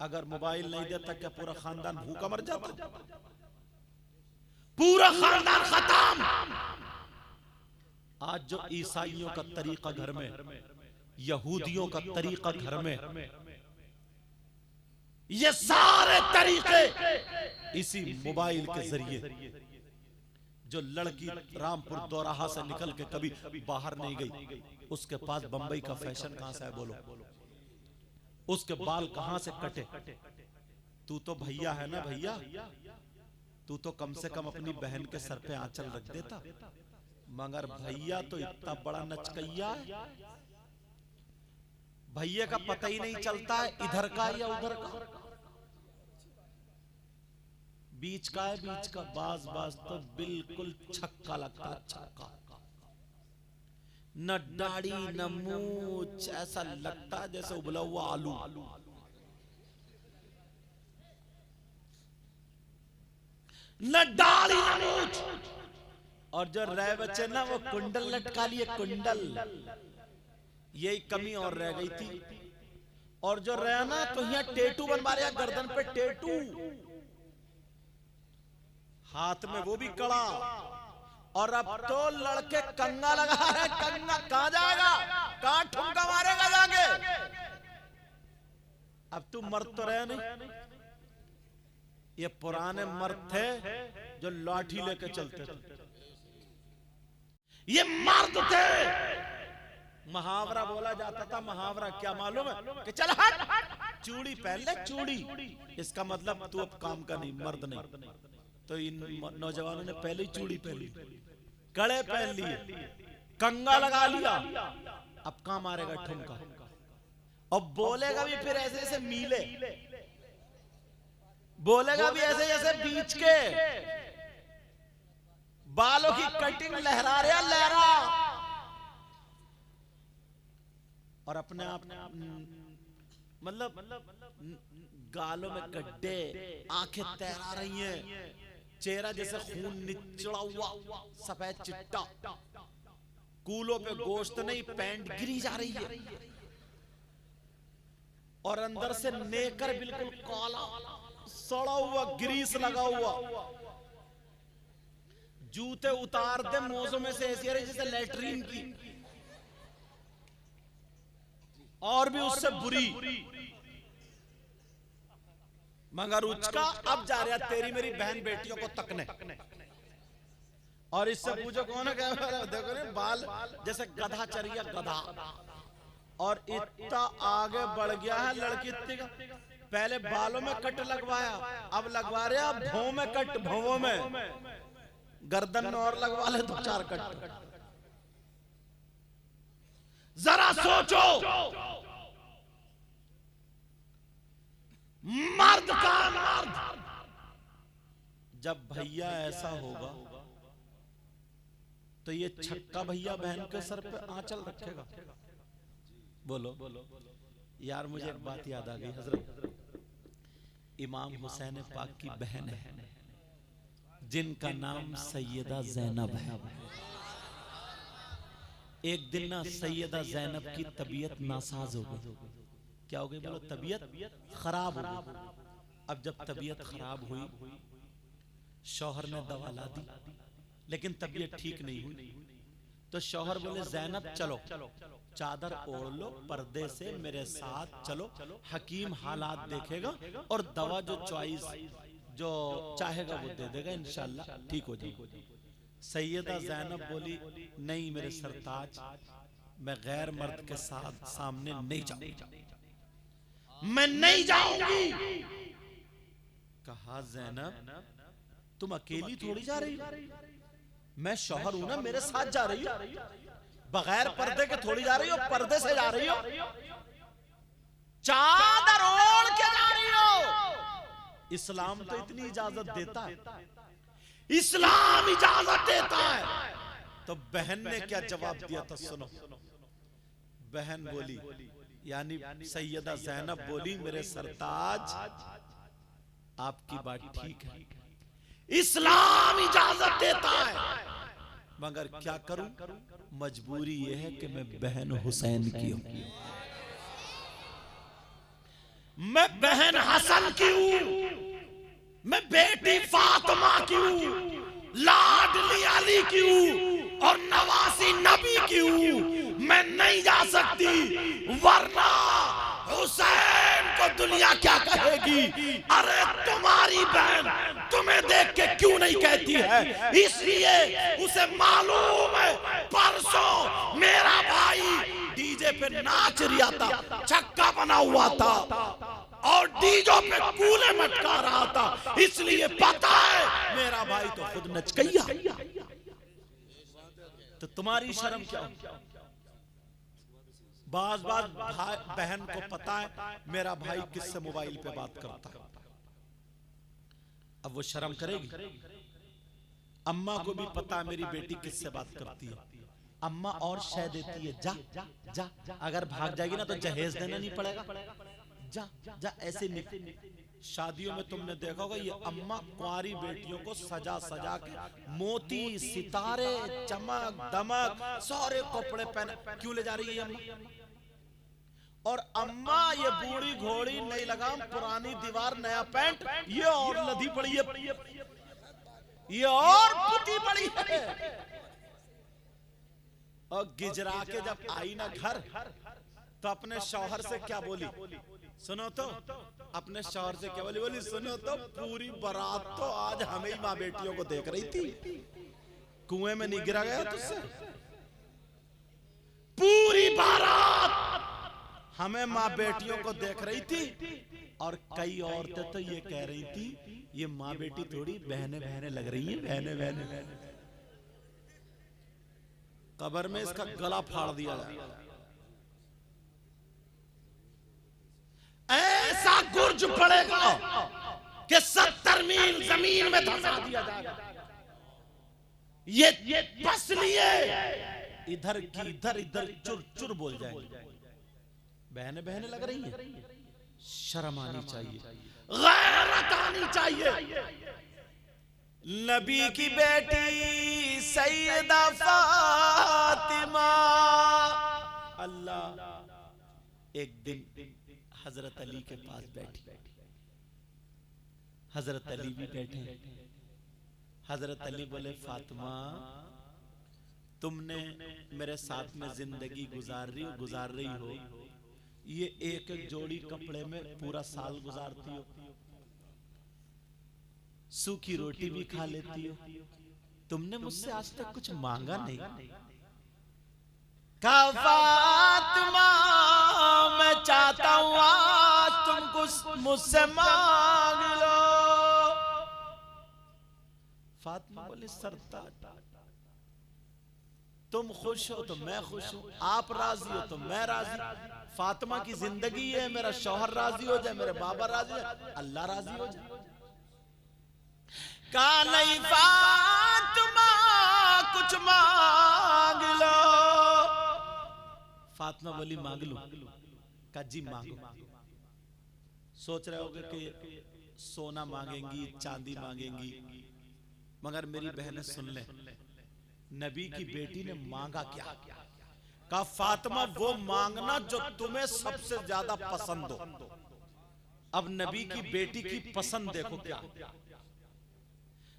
अगर मोबाइल नहीं देता क्या पूरा खानदान भूखा मर जाता? पूरा खानदान खत्म। आज जो ईसाइयों का तरीका घर में, यहूदियों का तरीका घर में, ये सारे तरीके इसी मोबाइल के जरिए। जो लड़की रामपुर दोराहा से निकल के कभी बाहर नहीं गई, उसके पास बंबई का फैशन कहां से है बोलो? उसके बाल कहां से कटे? तू तो भैया है ना भैया, तू तो कम से कम अपनी बहन के सर पे आंचल रख देता। मगर भैया तो इतना बड़ा नचकैया है, भैया का पता ही नहीं चलता है इधर का या उधर का, बीच का है बीच का। बाज बाज तो बिल्कुल छक्का लगता है, छक्का। न दाढ़ी न मूछ, ऐसा लगता है जैसे उबला हुआ आलू। न दाढ़ी न मूछ, और जो रह बच्चे ना वो कुंडल लटका लिए, कुंडल। यही कमी और रह गई थी। और जो रहा ना तो यहाँ टेटू बनवा रहा, गर्दन पे टेटू, हाथ में वो भी कड़ा। और अब तो लड़के कंगा लगा रहे। कंगा कहां जाएगा? कहां ठुमका मारेगा जाके? अब तू मर्द तो रहे नहीं, ये पुराने मर्द थे जो लाठी लेके चलते थे, ये मर्द थे। मुहावरा बोला जाता था, मुहावरा क्या मालूम है? कि चल हट, चूड़ी पहन ले, चूड़ी। इसका मतलब तू अब काम का नहीं, मर्द नहीं। तो इन नौजवानों ने पहले ही चूड़ी पहन ली, कड़े पहन लिए, कंगा लगा लिया। अब कहां मारेगा ठुमका? और बोलेगा भी फिर ऐसे जैसे मीले, बोलेगा भी ऐसे जैसे बीच के बालों की कटिंग लहरा रहा, लहरा। और अपने आप मतलब गालों में गड्ढे, आंखें तैरा रही हैं, चेहरा जैसे खून निचड़ा हुआ, सफेद चिट्टा, कूलों पे गोश्त नहीं, पैंट गिरी जा रही है। और अंदर से नेकर बिल्कुल काला, सड़ा हुआ, ग्रीस लगा हुआ। जूते उतार दे मोजों में से ऐसी आ रही जैसे लैट्रीन की, और भी उससे बुरी। मगर उसका अब जा रहा तेरी मेरी बहन बेटियों को तकने। और इससे पूछो कौन है? देखो ना बाल जैसे गधा चरिया, गधा। और इतना आगे बढ़ गया है लड़की, इतनी का पहले बालों में कट लगवाया, अब लगवा रहे भौं में कट, भौं में, गर्दन में और लगवा ले 2-4 कट। जरा सोचो, मर्द का मर्द। जब भैया ऐसा होगा तो ये छक्का भैया बहन के सर पे आंचल रखेगा? बोलो यार। मुझे एक बात याद आ गई, हजरत इमाम हुसैन पाक की बहन है जिनका नाम सैयदा जैनब है। एक दिन ना सैयदा जैनब की तबीयत नासाज हो गई। क्या हो गई बोलो? तबीयत खराब हो गई। अब जब तबीयत खराब हुई, शौहर ने दवा ला दी, लेकिन तबीयत ठीक नहीं हुई, तो शौहर बोले ज़ैनब चलो, चादर ओढ़ लो, पर्दे से मेरे साथ चलो, हकीम हालात देखेगा और दवा जो चॉइस जो चाहेगा वो दे देगा, इंशाल्लाह ठीक हो जाएगा। सैयदा ज़ैनब बोली नहीं मेरे सरताज, मैं गैर मर्द के साथ सामने नहीं जाऊंगी, मैं नहीं जाऊंगी। कहा ज़ैनब तुम अकेली थोड़ी जा रही हो, मैं शौहर हूं ना, मेरे साथ जा रही हो, बगैर पर्दे के थोड़ी जा रही हो, पर्दे से जा रही हो, चादर ओढ़ के जा रही हो। इस्लाम तो इतनी इजाजत देता है, इस्लाम इजाजत देता है। तो बहन ने क्या जवाब दिया था सुनो। बहन बोली, यानी सैयदा ज़ैनब बोली मेरे सरताज आपकी बात ठीक है, इस्लाम इजाजत देता है, मगर क्या करूं, मजबूरी यह है कि मैं बहन हुसैन की हूं, मैं बहन हसन की हूं, मैं बेटी फातिमा की हूं, लाडली अली की हूं और नवासी नबी की हूं, मैं नहीं जा सकती, वरना हुसैन को दुनिया क्या कहेगी। अरे तुम्हारी बहन तुम्हें देख के क्यों नहीं कहती है, इसलिए उसे मालूम है परसों मेरा भाई डीजे पे नाच रिया था, छक्का बना हुआ था और डीजो पे कूले मटका रहा था, इसलिए पता है मेरा भाई तो खुद नच गया। तो तुम्हारी शर्म क्या? बाज बहन को पता है मेरा भाई किससे मोबाइल पे बात करता है, अब वो शर्म करेगी। अम्मा को भी पता है मेरी बेटी किससे बात करती है, अम्मा और शह देती है, जा जा, अगर भाग जाएगी ना तो जहेज देना नहीं पड़ेगा, जा जा ऐसे नहीं। शादियों में तुमने देखा होगा ये अम्मा कुंवारी बेटियों को सजा सजा के मोती सितारे चमक दमक सारे कपड़े पहने क्यों ले जा रही है अम्मा? और अम्मा ये बूढ़ी घोड़ी नई लगाम पुरानी दीवार नया पैंट, ये और लदी पड़ी है, ये और पुती पड़ी है। और गिजरा के जब आई ना घर तो अपने शौहर से क्या बोली सुनो तो, अपने शौहर से क्या बोली, बोली सुनो तो पूरी बारात तो आज हमें ही माँ बेटियों को देख रही थी, कुएं में नहीं गिरा गया तुझसे, पूरी बारात हमें माँ बेटियों को देख रही थी। और कई औरतें तो ये कह रही थी ये माँ बेटी थोड़ी बहने बहने लग रही है, बहने बहने। कब्र में इसका गला फाड़ दिया जाए, ऐसा गुर्ज पड़ेगा कि 70 मील जमीन में धंसा दिया जाएगा। ये बस लिए इधर की इधर इधर चुर चुर बोल जाएंगे, बहने बहने लग रही है, शर्म आनी चाहिए, गैरत आनी चाहिए। नबी की बेटी सैयदा फातिमा, अल्लाह एक दिन हजरत अली के पास बैठी, हजरत अली भी बैठे। हजरत अली बोले फातिमा तुमने मेरे साथ में जिंदगी गुजार रही हो, ये एक एक जोड़ी कपड़े में पूरा साल गुजारती हो, सूखी रोटी भी खा लेती हो, तुमने मुझसे आज तक कुछ मांगा नहीं। फातिमा मैं चाहता हूं आज तुम कुछ मुझसे मांग लो। फातिमा बोली सरताज तुम खुश हो तो मैं खुश हूं, आप राजी हो तो मैं राजी। फातिमा की जिंदगी है, मेरा शौहर राजी हो जाए, मेरे बाबा राजी हो जाए, अल्लाह राजी हो जाए। का नहीं फातिमा कुछ मांग लो। फातिमा बोली मांग लो। का जी मांगो। सोच रहे होगे कि सोना मांगेंगी, चांदी मांगेंगी, मगर मेरी बहनें सुन ले, नबी की बेटी ने मांगा क्या? कहा फातिमा वो मांगना जो तुम्हें सबसे ज्यादा पसंद हो। अब नबी की बेटी की पसंद देखो क्या,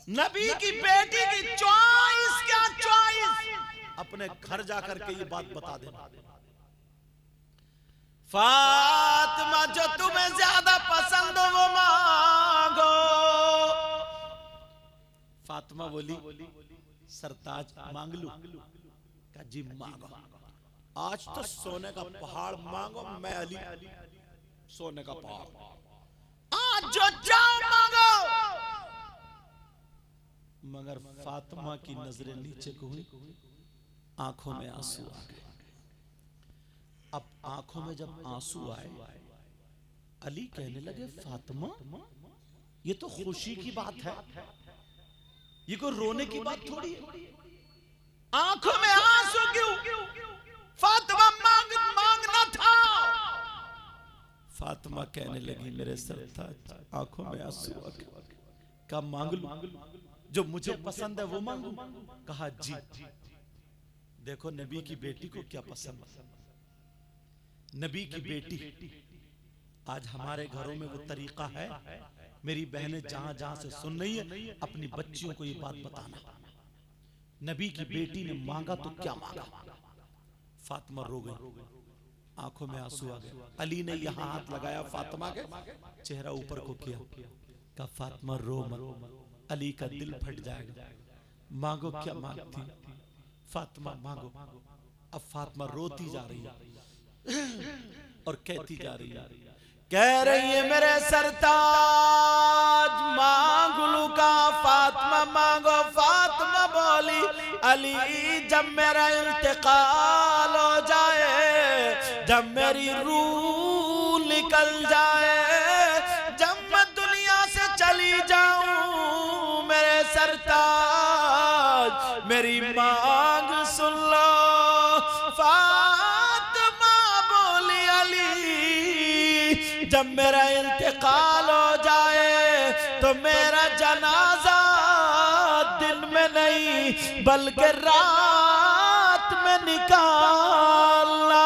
नबी की बेटी की चॉइस क्या, चॉइस अपने घर जाकर के ये बात बता देना। फातिमा जो तुम्हें ज्यादा पसंद हो वो मांगो। फातिमा बोली सरताज मांग लूं? का जी मांगो, आज तो सोने का पहाड़ मांगो, मैं अली सोने का पहाड़, आज जो चाहो मांगो। मगर फातिमा की नजरें नीचे को हुई, आंखों में आंसू आ गए। अब आंखों में जब आंसू आए, अली कहने लगे फातिमा ये तो खुशी की बात है, ये कोई रोने की बात थोड़ी है, आंखों में आंसू क्यों? फातिमा मांगना था। फातिमा कहने लगी मेरे सरताज आंखों में आंसू आ गए, का मांग लूं? जो मुझे पसंद है वो मांगू? कहा जी। देखो नबी की बेटी को क्या पसंद है। नबी की बेटी, आज हमारे घरों में वो तरीका है, मेरी बहनें जहां जहां से सुन रही है अपनी बच्चियों को ये बात बताना, नबी की बेटी ने मांगा तो क्या मांगा। फातिमा रो गई, आंखों में आंसू आ गए। अली ने यहां हाथ लगाया फातिमा के, चेहरा ऊपर को किया, कहा फातिमा रो मत, अली का दिल फट जाएगा, मांगो क्या मांगती, फातिमा मांगो। अब फातिमा रोती जा रही है और कहती जा रही है, कह रही है मेरे सरताज मांग लूं का, फातिमा मांगो। फातिमा बोली अली जब मेरा इंतकाल हो जाए, जब मेरी रूह निकल जाए, जब मैं दुनिया से चली जाऊं, मेरे सरताज मेरी मांग सुन लो। फातिमा बोली अली जब मेरा इंतकाल हो जाए तो मेरा जनाजा दिन में नहीं बल्कि रात में निकालना।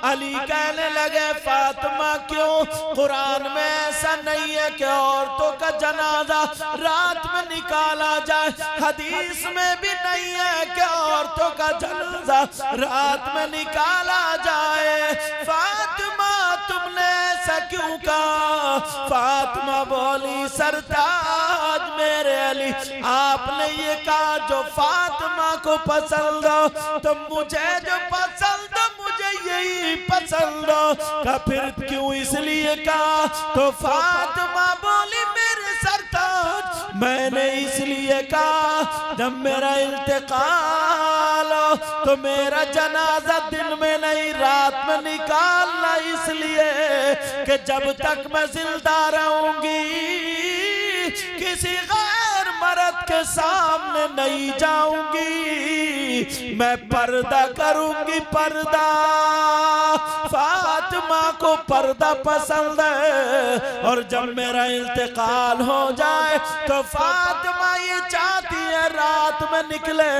अली कहने लगे फातिमा क्यों? कुरान में ऐसा नहीं है कि औरतों का जनाजा रात में निकाला जाए, हदीस में भी नहीं है कि औरतों का जनाजा रात में निकाला जाए। फातिमा तुमने ऐसा क्यों कहा? फातिमा बोली सरताज मेरे अली आपने ये कहा जो फातिमा को पसंद हो, तो मुझे जो पसंद हो मुझे यही पसंद हो का, फिर क्यों इसलिए कहा? तो फातिमा बोली मेरे सरताज मैंने इसलिए कहा जब मेरा इंतकाल हो तो मेरा जनाजा दिन में नहीं रात में निकालना, इसलिए कि जब तक मैं जिंदा रहूंगी किसी गैर मर्द के सामने नहीं जाऊंगी, मैं पर्दा करूंगी पर्दा। फातिमा को पर्दा पसंद है और जब मेरा इंतकाल हो जाए तो फातिमा ये चाहती है रात में निकले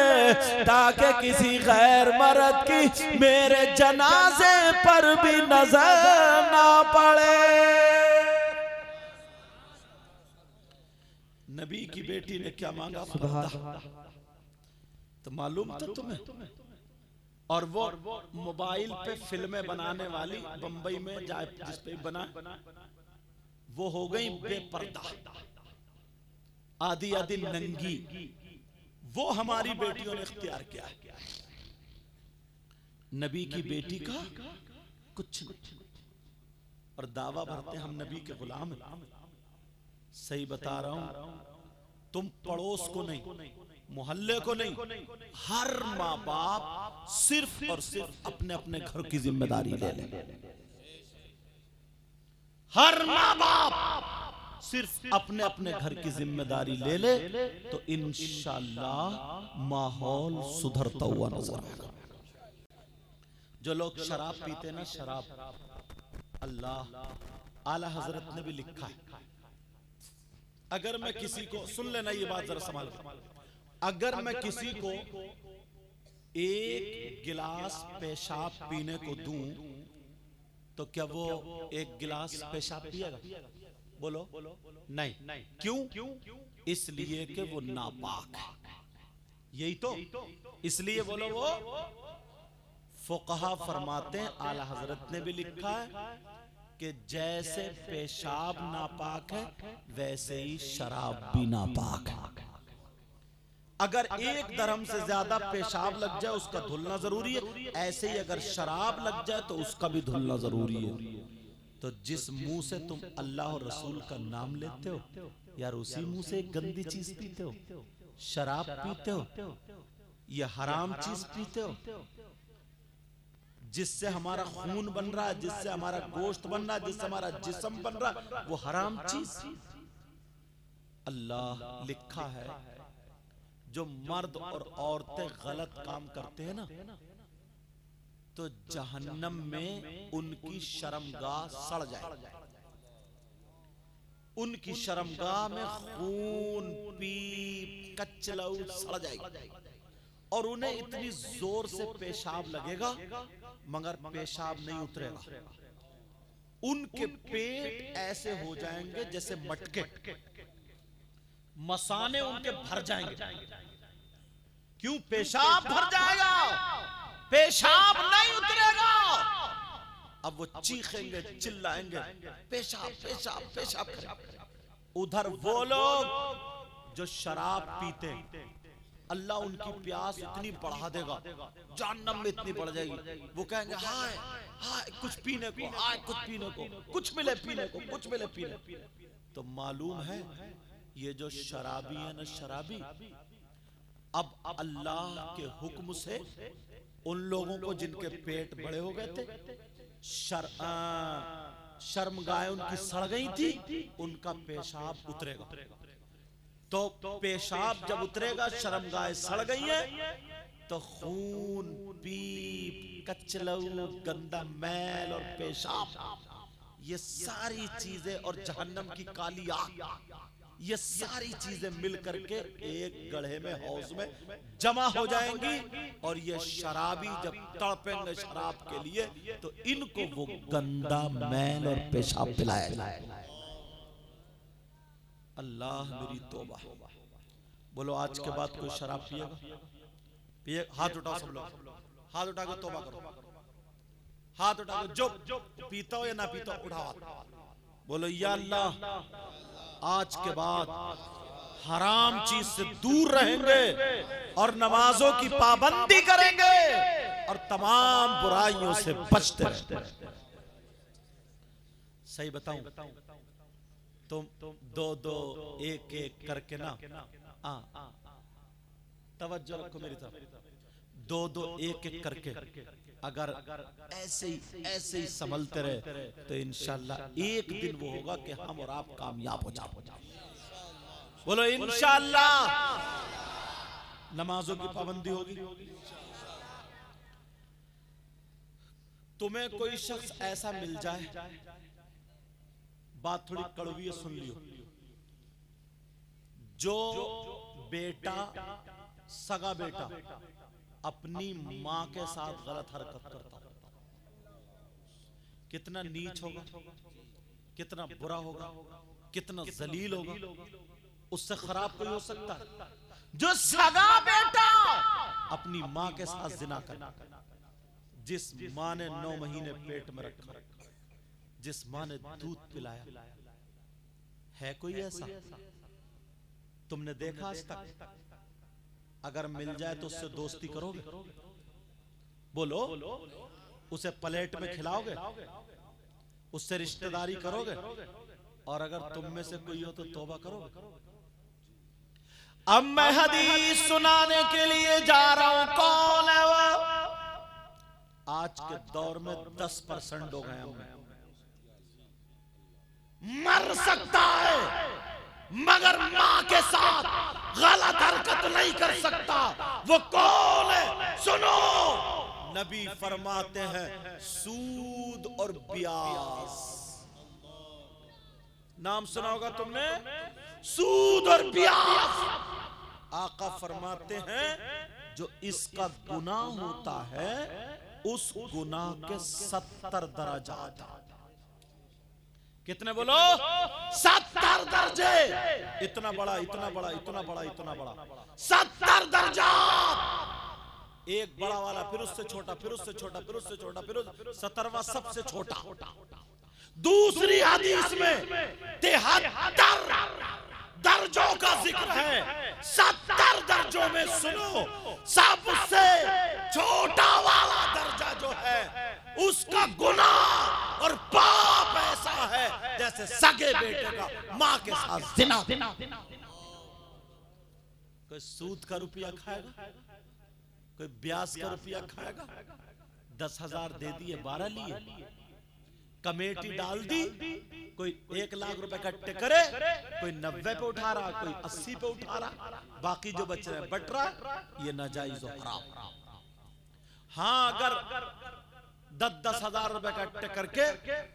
ताकि किसी गैर मर्द की मेरे जनाजे पर भी नजर ना पड़े। नबी की बेटी ने क्या मांगा? पर्दा। तो मालूम था तुम्हें? और वो मोबाइल पे फिल्में बनाने वाली बंबई में जाए जिस पे बना वो हो गई बेपर्दा, आधी आधी नंगी। वो हमारी बेटियों ने इख्तियार किया। नबी की बेटी का कुछ और दावा भरते हम नबी के गुलाम हैं। सही बता रहा हूं, तुम पड़ोस को नहीं, मोहल्ले को नहीं, हर माँ बाप सिर्फ और सिर्फ अपने अपने घर की जिम्मेदारी ले ले। हर माँ बाप सिर्फ अपने अपने घर की जिम्मेदारी ले ले तो इंशाअल्लाह माहौल सुधरता हुआ नजर आएगा। जो लोग शराब पीते ना, शराब, अल्लाह आला हजरत ने भी लिखा है, अगर मैं किसी को, सुन लेना ये बात जरा संभाल के, अगर मैं किसी को एक गिलास पेशाब पीने को दूं तो तो क्या वो एक गिलास पेशाब पिएगा? बोलो नहीं। क्यों? इसलिए कि वो नापाक है। यही तो, इसलिए बोलो वो फुकहा फरमाते हैं, आला हजरत ने भी लिखा है कि जैसे पेशाब नापाक है वैसे ही शराब भी नापाक है। अगर एक दरहम से ज्यादा पेशाब लग जाए उसका धुलना जरूरी है, ऐसे ही अगर शराब लग जाए तो उसका भी धुलना जरूरी है। तो जिस मुंह से तुम अल्लाह और रसूल का नाम लेते हो यार, उसी मुंह से एक गंदी चीज पीते हो, शराब पीते हो, ये हराम चीज पीते हो, जिससे हमारा खून बन रहा है, जिससे हमारा गोश्त बन रहा है, जिससे हमारा जिस्म बन रहा है, वो हराम चीज। अल्लाह लिखा है जो मर्द और औरतें गलत काम करते हैं ना, तो जहन्नम में उनकी शर्मगाह सड़ जाए, उनकी शर्मगाह में खून पीप कचलऊ सड़ जाएगी और उन्हें इतनी जोर से पेशाब लगेगा मगर पेशाब नहीं उतरेगा। उनके पेट ऐसे हो जाएंगे जैसे मटके, मसाने उनके भर जाएंगे। क्यों? पेशाब भर जाएगा, पेशाब नहीं उतरेगा। अब वो चीखेंगे, चिल्लाएंगे, पेशाब पेशाब पेशाब करेंगे। उधर वो लोग जो शराब पीते, अल्लाह उनकी प्यास इतनी बढ़ा देगा, जहन्नम में इतनी बढ़ जाएगी, वो कहेंगे हाय हाय कुछ पीने को, हाय कुछ पीने को, कुछ मिले पीने को, कुछ मिले पीने। तो मालूम है ये जो शराबी है ना, शराबी अब अल्लाह के हुक्म से उन लोगों को जिनके पेट बड़े हो गए थे, शर्मगाहें उनकी सड़ गई थी, उनका पेशाब उतरेगा। तो पेशाब जब उतरेगा, शर्मगाहें सड़ गई हैं, तो खून पीप कचलऊ गंदा मैल और पेशाब, ये सारी चीजें और जहन्नम की काली आग, ये सारी चीजें मिल करके एक गड्ढे में, हौज में जमा हो जाएंगी। और ये शराबी जब तड़पेंगे शराब के लिए, तो इनको वो गंदा मैल और पेशाब पिलाएगा। अल्लाह मेरी तौबा। बोलो आज के बाद कोई शराब पिएगा? पिए? हाथ उठाओ सब लोग, हाथ उठा के तौबा करो, हाथ उठा के, जो पीता हो या ना पीता हो उठाओ हाथ। बोलो या अल्लाह आज के बाद हराम चीज से दूर रहेंगे और नमाजों की पाबंदी करेंगे और तमाम बुराइयों से बचते रहेंगे। सही बताऊं? तुम दो दो एक एक करके ना, तवज्जो रखो मेरी तरफ, दो दो एक एक करके अगर ऐसे ही संभलते रहे तो इंशाअल्लाह एक दिन वो होगा कि हम और आप कामयाब हो जाओ। बोलो इंशाअल्लाह। नमाजों की पाबंदी होगी। तुम्हें कोई शख्स ऐसा मिल जाए, बात थोड़ी कड़वी है, सुन लियो, जो बेटा, सगा बेटा अपनी मां के साथ गलत हरकत करता, कितना नीच होगा, कितना बुरा होगा, कितना जलील होगा। उससे खराब कोई हो सकता है जो सगा बेटा अपनी मां के साथ जिना करना, जिस मां ने 9 महीने पेट में रखा, जिस मां ने दूध पिलाया। है कोई ऐसा? तुमने देखा आज तक? अगर मिल जाए तो उससे दोस्ती करोगे? बोलो, उसे प्लेट में खिलाओगे? उससे रिश्तेदारी करोगे? और अगर तुम में से कोई हो तो तौबा करोगे? अब मैं हदीस सुनाने के लिए जा रहा हूं। कौन है वो? आज के दौर में 10% हो गए हम। मर सकता है मगर मां के साथ गलत हरकत नहीं कर सकता। वो कौन है? सुनो, नबी फरमाते हैं सूद और ब्याज। नाम सुना होगा तुमने, सूद और ब्याज। आका फरमाते हैं जो इसका गुनाह होता है उस गुनाह के 70 दर्जात। कितने बोलो? 70 दर्जे। इतना बड़ा, इतना बड़ा, इतना बड़ा, इतना बड़ा, 70 दर्जात। एक बड़ा वाला, फिर उससे छोटा, फिर उससे छोटा, फिर उससे छोटा, फिर 70वां सबसे छोटा। दूसरी हदीस में 73 दर्जों का जिक्र है। 70 दर्जों में सुनो, सबसे छोटा वाला दर्जा जो है उसका गुनाह और पाप ऐसा है जैसे सगे बेटे का मां के साथ जिना। कोई सूद का रुपया खाएगा, कोई ब्याज का रुपया खाएगा। 10,000 दे दिए, 12 लिए, कमेटी डाल दी, कोई 1 लाख रुपए इकट्ठे करे, कोई 90 पे उठा रहा, कोई 80 पे उठा रहा, बाकी जो बच रहे बट रहा। ये नाजायज और हराम। हाँ, अगर 10-10 हजार रुपए इकट्ठे करके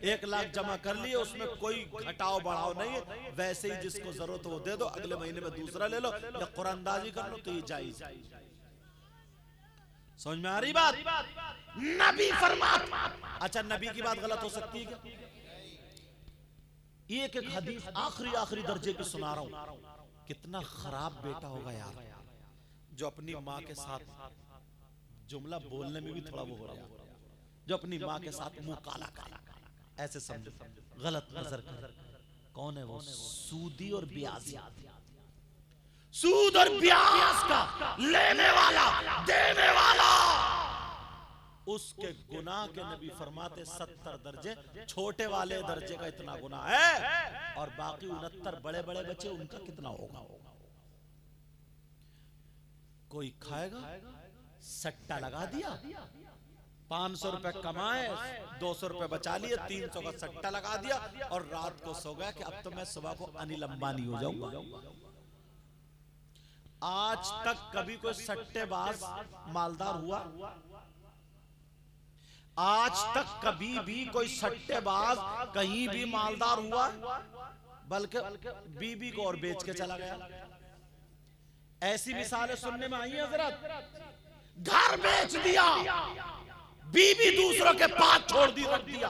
1 लाख जमा कर लिए, उसमें कोई घटाओ बढ़ाओ नहीं है, वैसे ही जिसको जरूरत हो वो दे दो, अगले महीने में दूसरा ले लो या कुरानदाजी कर लो, तो ये जायज। समझ में आ रही बात? नबी फरमाता। अच्छा, नबी की बात गलत हो सकती है क्या? एक हदीस आखिरी दर्जे की सुना रहा हूं। कितना खराब बेटा होगा यार, जो अपनी माँ के साथ, जुमला बोलने में भी थोड़ा वो हो रहा है, जो अपनी माँ के साथ मुंह काला करे, ऐसे समझो, गलत नजर कर। कौन है वो? सूदी और ब्याजी। सूद और ब्याज का लेने वाला, देने वाला, उसके गुनाह के नबी फरमाते 70 दर्जे। छोटे वाले दर्जे का इतना गुनाह है, और बाकी 69 बड़े बड़े बच्चे, उनका कितना होगा? कोई खाएगा, सट्टा लगा दिया, 500 रुपए कमाए, 200 रुपए बचा लिए, 300 का सट्टा लगा दिया, और रात को सो गया कि अब तो मैं सुबह को अनिल अंबानी हो जाऊंगा। आज तक कभी कोई सट्टेबाज मालदार हुआ? आज तक कभी भी कोई सट्टेबाज कहीं भी मालदार हुआ? बल्कि बीबी को और बेच के चला गया। ऐसी मिसालें सुनने में आई हैं हजरत। घर बेच दिया, बीबी दूसरों के पास छोड़ दी, रख दिया।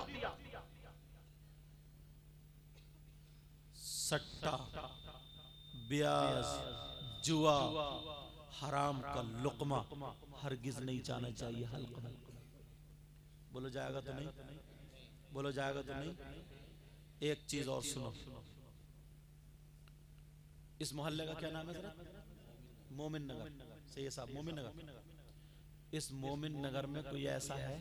सट्टा, ब्याज, जुआ, हराम का लुकमा हरगिज नहीं जाना चाहिए हल्का में। बोलो जाएगा तो नहीं? बोलो जाएगा तो नहीं? एक चीज और सुनो, इस मोहल्ले का क्या नाम है जरा? मोमिन नगर। सही साहब, मोमिन नगर। इस मोमिन नगर में कोई ऐसा है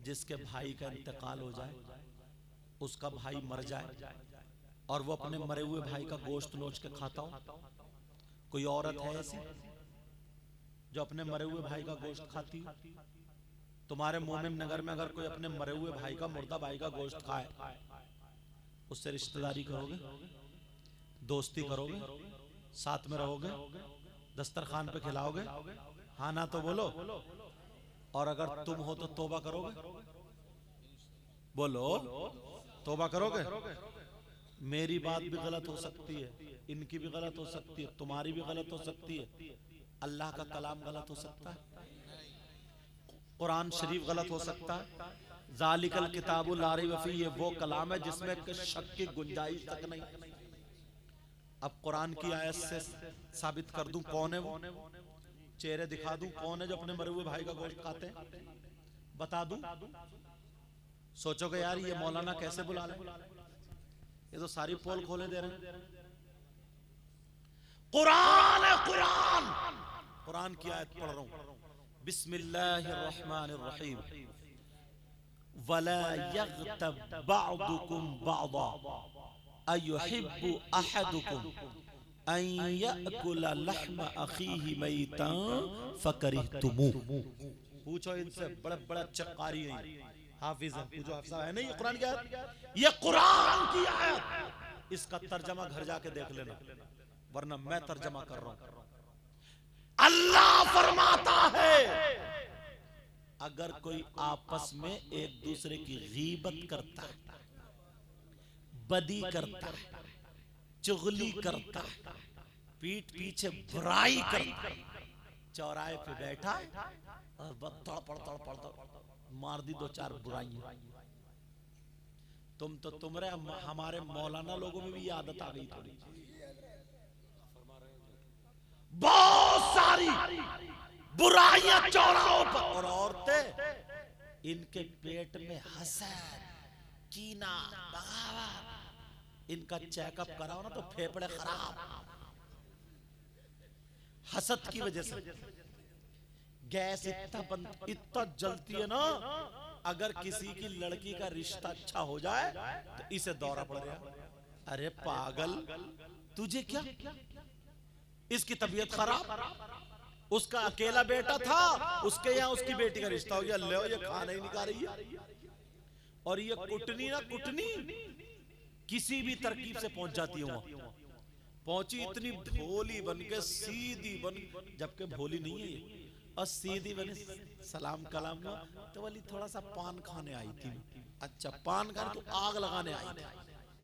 जिसके भाई का इंतकाल हो जाए, उसका भाई मर जाए, और वो अपने मरे हुए भाई का गोश्त नोच के खाता हो? कोई औरत है ऐसी जो अपने मरे हुए भाई का गोश्त खाती हो? तुम्हारे मोमिन नगर में अगर कोई अपने मरे हुए भाई का, मुर्दा भाई का गोश्त खाए, उससे रिश्तेदारी करोगे, दोस्ती करोगे, साथ में रहोगे, दस्तरखान पे खिलाओगे? हाँ ना तो बोलो। और अगर तुम हो तो तौबा करोगे? बोलो, तौबा करोगे? मेरी बात भी गलत हो सकती है, इनकी भी गलत हो सकती है, तुम्हारी भी गलत हो सकती है, अल्लाह का कलाम गलत हो सकता है, कुरान शरीफ गलत हो सकता है। ज़ालिकल किताबुल ला रैब फीह, ये वो कलाम है जिसमें शक की गुंजाइश तक नहीं। अब कुरान की आयत से साबित कर दूं कौन है वो, चेहरे दिखा दूं कौन है जो अपने मरे हुए भाई का गोश्त खाते हैं, बता दूं? सोचोगे यार ये मौलाना कैसे बुला ले, ये तो सारी पोल खोले दे रहे हैं। कुरान है, कुरान, कुरान की आयत पढ़ रहा हूं। बिस्मिल्लाहिर्रहमानिर्रहीम। वला यग़्तब बअदुकुम बअदा अयुहिब्बु अहदुकुम अन यअकुल लहम अखीहि मैतन फकरिहतुमूह। पूछो इनसे, बड़े बड़े अच्छा कारी है, हाफिज है, पूछो हाफिज है नहीं? ये कुरान की आयत, ये कुरान की आयत। इसका तर्जमा घर जाके देख लेना, वरना मैं तर्जमा कर रहा हूं। अल्लाह फरमाता है, अगर कोई आपस में एक दूसरे की गीबत करता है, बदी करता है, चुगली करता है, पीठ पीछे बुराई करता है, चौराहे पे बैठा और बस तड़पड़ मार दी 2-4 बुराइयां। तुमरे हमारे मौलाना लोगों में भी ये आदत आ गई थोड़ी, बहुत सारी बुराइयां चौराहों पर। और औरतें, इनके पेट में हसद, कीना, बगावत, इनका चेकअप कराओ ना तो फेफड़े खराब, हसद की वजह से गैस इतना जलती है ना। अगर किसी की लड़की का रिश्ता अच्छा हो जाए तो इसे दौरा पड़ गया। अरे पागल, तुझे क्या, इसकी तबीयत खराब, उसका अकेला बेटा था, उसके यहाँ उसकी बेटी का रिश्ता हो गया, ले ये खाना ही नहीं खा रही है। और ये कुटनी ना कुटनी किसी भी तरकीब से पहुंच जाती है वहां। पहुंची इतनी भोली बन के, सीधी बन, जबकि भोली नहीं है ये, और सीधी बने, सलाम कलाम हुआ तो बोली थोड़ा सा पान खाने आई थी। अच्छा पान खाने तो आग लगाने आई थी।